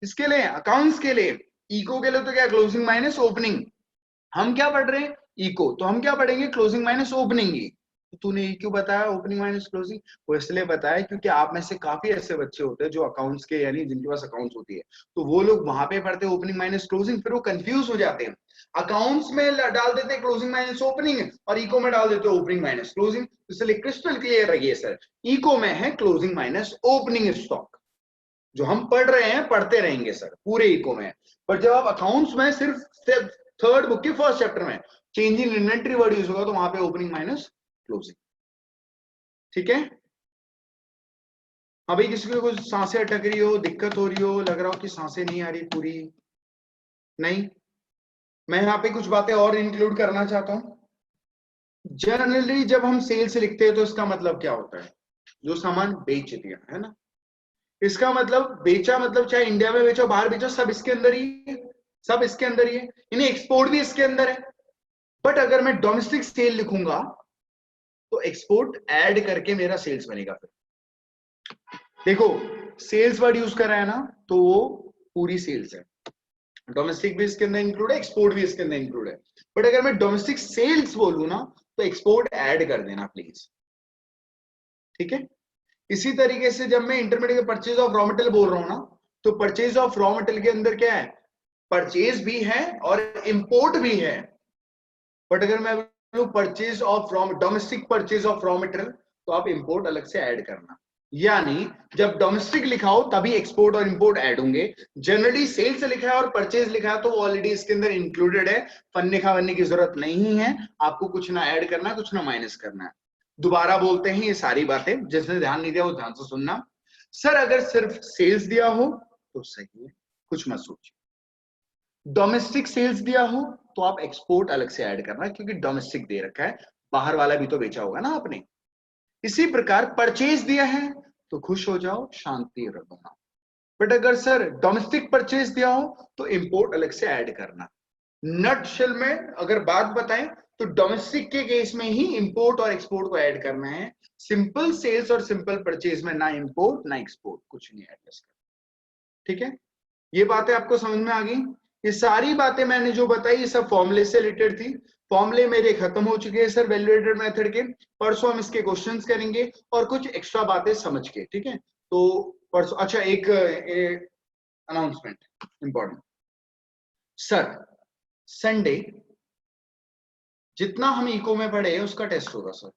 किसके लिए, अकाउंट्स के लिए। इको के लिए तो क्या क्लोजिंग माइनस ओपनिंग, हम क्या पढ़ रहे हैं इको, तो हम क्या पढ़ेंगे क्लोजिंग माइनस ओपनिंग ही। तो तूने ये क्यों बताया ओपनिंग माइनस क्लोजिंग, वो इसलिए बताया क्योंकि आप में से काफी ऐसे बच्चे होते हैं जो अकाउंट्स के, यानी जिनके पास अकाउंट्स होती है, तो वो लोग वहां पे पढ़ते हैं ओपनिंग माइनस क्लोजिंग, फिर वो कंफ्यूज हो जाते हैं, अकाउंट्स में डाल देते हैं क्लोजिंग माइनस ओपनिंग और इको में डाल देते हैं ओपनिंग माइनस क्लोजिंग। इसलिए क्रिस्टल क्लियर रहिए सर, इको में है क्लोजिंग माइनस ओपनिंग स्टॉक, जो हम पढ़ रहे हैं पढ़ते रहेंगे सर पूरे इको में। पर जब आप अकाउंट्स में सिर्फ थर्ड बुक के फर्स्ट चैप्टर में change in inventory word use होगा, तो वहां पे ओपनिंग माइनस क्लोजिंग। ठीक है, अभी किसी को कुछ सांसें अटक रही हो, दिक्कत हो रही हो, लग रहा हो कि सांसें नहीं आ रही पूरी, नहीं, मैं यहाँ पे कुछ बातें और इंक्लूड करना चाहता हूं। जनरली जब हम सेल्स लिखते हैं तो इसका मतलब क्या होता है, जो सामान बेच दिया है ना, इसका मतलब बेचा मतलब चाहे इंडिया में बेचो बाहर बेचो सब इसके अंदर ही है, सब इसके अंदर ही है, इन्हें एक्सपोर्ट भी इसके अंदर है। बट अगर मैं डोमेस्टिक सेल लिखूंगा तो एक्सपोर्ट ऐड करके मेरा सेल्स बनेगा। फिर देखो सेल्स वर्ड यूज कर रहा है ना, तो वो पूरी सेल्स है, डोमेस्टिक भी इसके अंदर इंक्लूड है, एक्सपोर्ट भी इसके अंदर इंक्लूड है। बट अगर मैं डोमेस्टिक सेल्स बोलूं ना तो एक्सपोर्ट ऐड कर देना प्लीज। ठीक है, इसी तरीके से जब मैं intermediate purchase of raw material बोल रहा हूं ना, तो परचेज ऑफ रॉ मटेरियल के अंदर क्या है, परचेज भी है और इंपोर्ट भी है। बट अगर मैं बोलूं purchase of raw, domestic purchase of raw material, तो आप इंपोर्ट अलग से ऐड करना, यानी जब डोमेस्टिक लिखा हो तभी एक्सपोर्ट और इंपोर्ट ऐड होंगे। जनरली सेल्स लिखा है और परचेज लिखा है तो वो ऑलरेडी इसके अंदर इंक्लूडेड है, फन्ने खावन्ने की जरूरत नहीं है, आपको कुछ ना ऐड करना है कुछ ना माइनस करना है। दोबारा बोलते हैं ये सारी बातें, जिसने ध्यान नहीं दिया वो ध्यान से सुनना। सर अगर सिर्फ सेल्स दिया हो तो सही है, कुछ मत सोचिए। डोमेस्टिक सेल्स दिया हो तो आप एक्सपोर्ट अलग से ऐड करना, क्योंकि डोमेस्टिक दे रखा है, बाहर वाला भी तो बेचा होगा ना आपने। इसी प्रकार परचेज दिया है तो खुश हो जाओ, शांति रखना, बट अगर सर डोमेस्टिक परचेज दिया हो तो इंपोर्ट अलग से ऐड करना। नटशेल में अगर बात बताएं तो डोमेस्टिक के केस में ही इंपोर्ट और एक्सपोर्ट को ऐड करना है। सिंपल सेल्स और सिंपल परचेज में ना इंपोर्ट ना एक्सपोर्ट, कुछ नहीं ऐड करना। ठीक है, ये बातें आपको समझ में आ गई। ये सारी बातें मैंने जो बताई ये सब फॉर्मूले से रिलेटेड थी। फॉर्मूले मेरे खत्म हो चुके हैं सर वैल्यूएटेड मेथड के। परसों हम इसके क्वेश्चंस करेंगे और कुछ एक्स्ट्रा बातें समझ के। ठीक है, तो परसों अच्छा एक अनाउंसमेंट इंपॉर्टेंट सर, संडे जितना हम इको में पढ़े हैं उसका टेस्ट होगा सर,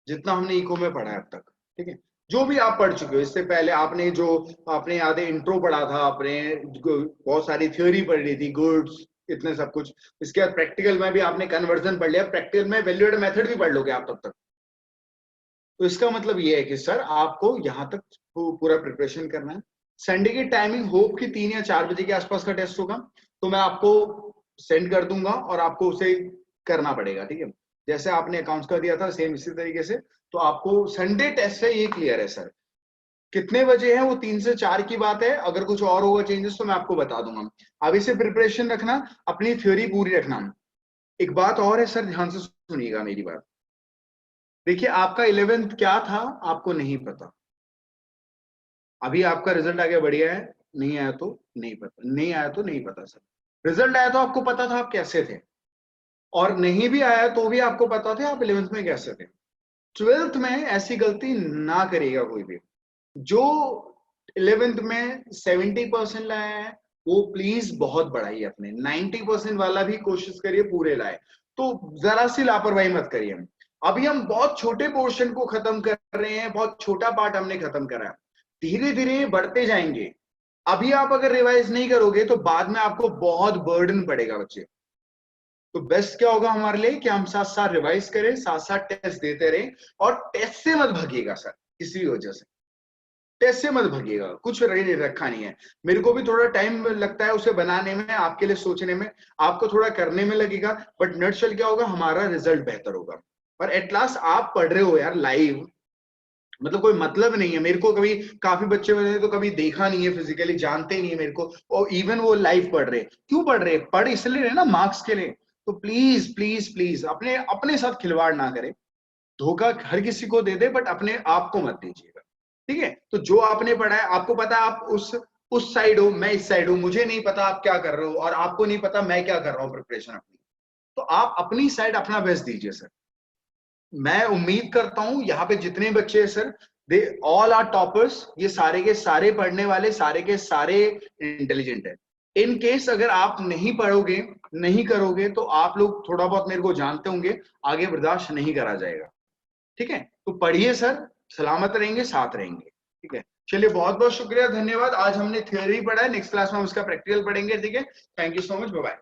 जितना हमने इको में पढ़ा है अब तक। ठीक है, जो भी आप पढ़ चुके हो इससे पहले, आपने आधे इंट्रो पढ़ा था, आपने बहुत सारी थ्योरी पढ़ ली थी, गुड्स इतने सब कुछ। इसके बाद प्रैक्टिकल में भी आपने कन्वर्जन पढ़ लिया, प्रैक्टिकल में वैल्यूएटेड मेथड भी पढ़ लोगे आप तब तक। तो इसका मतलब ये है कि सर आपको यहाँ तक पूरा प्रिपरेशन करना है। संडे की टाइमिंग होप कि 3 या 4 बजे के आसपास का टेस्ट होगा, तो मैं आपको सेंड कर दूंगा और आपको उसे करना पड़ेगा। ठीक है, जैसे आपने अकाउंट्स का दिया था सेम इसी तरीके से। तो आपको संडे टेस्ट है ये क्लियर है सर। कितने बजे है वो 3 से 4 की बात है, अगर कुछ और होगा चेंजेस तो मैं आपको बता दूंगा। अभी से प्रिपरेशन रखना, अपनी थ्योरी पूरी रखना। एक बात और है सर, ध्यान से सुनिएगा मेरी बात। देखिए आपका 11th क्या था आपको नहीं पता, अभी आपका रिजल्ट आ गया बढ़िया है, नहीं आया तो नहीं पता, नहीं आया तो नहीं पता सर। रिजल्ट आया तो आपको पता था आप कैसे थे, और नहीं भी आया तो भी आपको पता था आप 11th में कैसे थे। 12th में ऐसी गलती ना करिएगा कोई भी। जो 11th में 70% लाया है वो प्लीज बहुत बढ़ाइए, अपने 90% वाला भी कोशिश करिए पूरे लाए। तो जरा सी लापरवाही मत करिए। अभी हम बहुत छोटे पोर्शन को खत्म कर रहे हैं, बहुत छोटा पार्ट हमने खत्म करा है, धीरे धीरे बढ़ते जाएंगे। अभी आप अगर रिवाइज नहीं करोगे तो बाद में आपको बहुत बर्डन पड़ेगा बच्चे। तो बेस्ट क्या होगा हमारे लिए कि हम साथ साथ रिवाइज करें, साथ साथ टेस्ट देते रहें, और टेस्ट से मत भागिएगा सर, किसी भी वजह से टेस्ट से मत भागिएगा, कुछ रखा नहीं है। मेरे को भी थोड़ा टाइम लगता है उसे बनाने में, आपके लिए सोचने में, आपको थोड़ा करने में लगेगा, बट नटशेल क्या होगा, हमारा रिजल्ट बेहतर होगा। पर एट लास्ट आप पढ़ रहे हो यार लाइव, मतलब कोई मतलब नहीं है। मेरे को कभी काफी बच्चे मैंने तो कभी देखा नहीं है फिजिकली, जानते नहीं है मेरे को, और इवन वो लाइव पढ़ रहे। क्यों पढ़ रहे? पढ़ इसलिए रहे ना मार्क्स के लिए। तो प्लीज प्लीज प्लीज अपने साथ खिलवाड़ ना करें। धोखा हर किसी को दे दे, बट अपने आप को मत दीजिएगा। ठीक है, तो जो आपने पढ़ा है आपको पता है, आप उस साइड हो, मैं इस साइड हूं, मुझे नहीं पता आप क्या कर रहे हो, और आपको नहीं पता मैं क्या कर रहा हूँ प्रिपरेशन अपनी। तो आप अपनी साइड अपना बेस्ट दीजिए सर। मैं उम्मीद करता हूं यहाँ पे जितने बच्चे हैं sir, they all are toppers, ये सारे के सारे पढ़ने वाले, सारे के सारे इंटेलिजेंट है। इन केस अगर आप नहीं पढ़ोगे, नहीं करोगे, तो आप लोग थोड़ा बहुत मेरे को जानते होंगे, आगे बर्दाश्त नहीं करा जाएगा। ठीक है, तो पढ़िए सर, सलामत रहेंगे, साथ रहेंगे। ठीक है, चलिए बहुत बहुत शुक्रिया, धन्यवाद। आज हमने थ्योरी पढ़ा है, नेक्स्ट क्लास में हम उसका प्रैक्टिकल पढ़ेंगे। ठीक है, thank you so much, bye bye.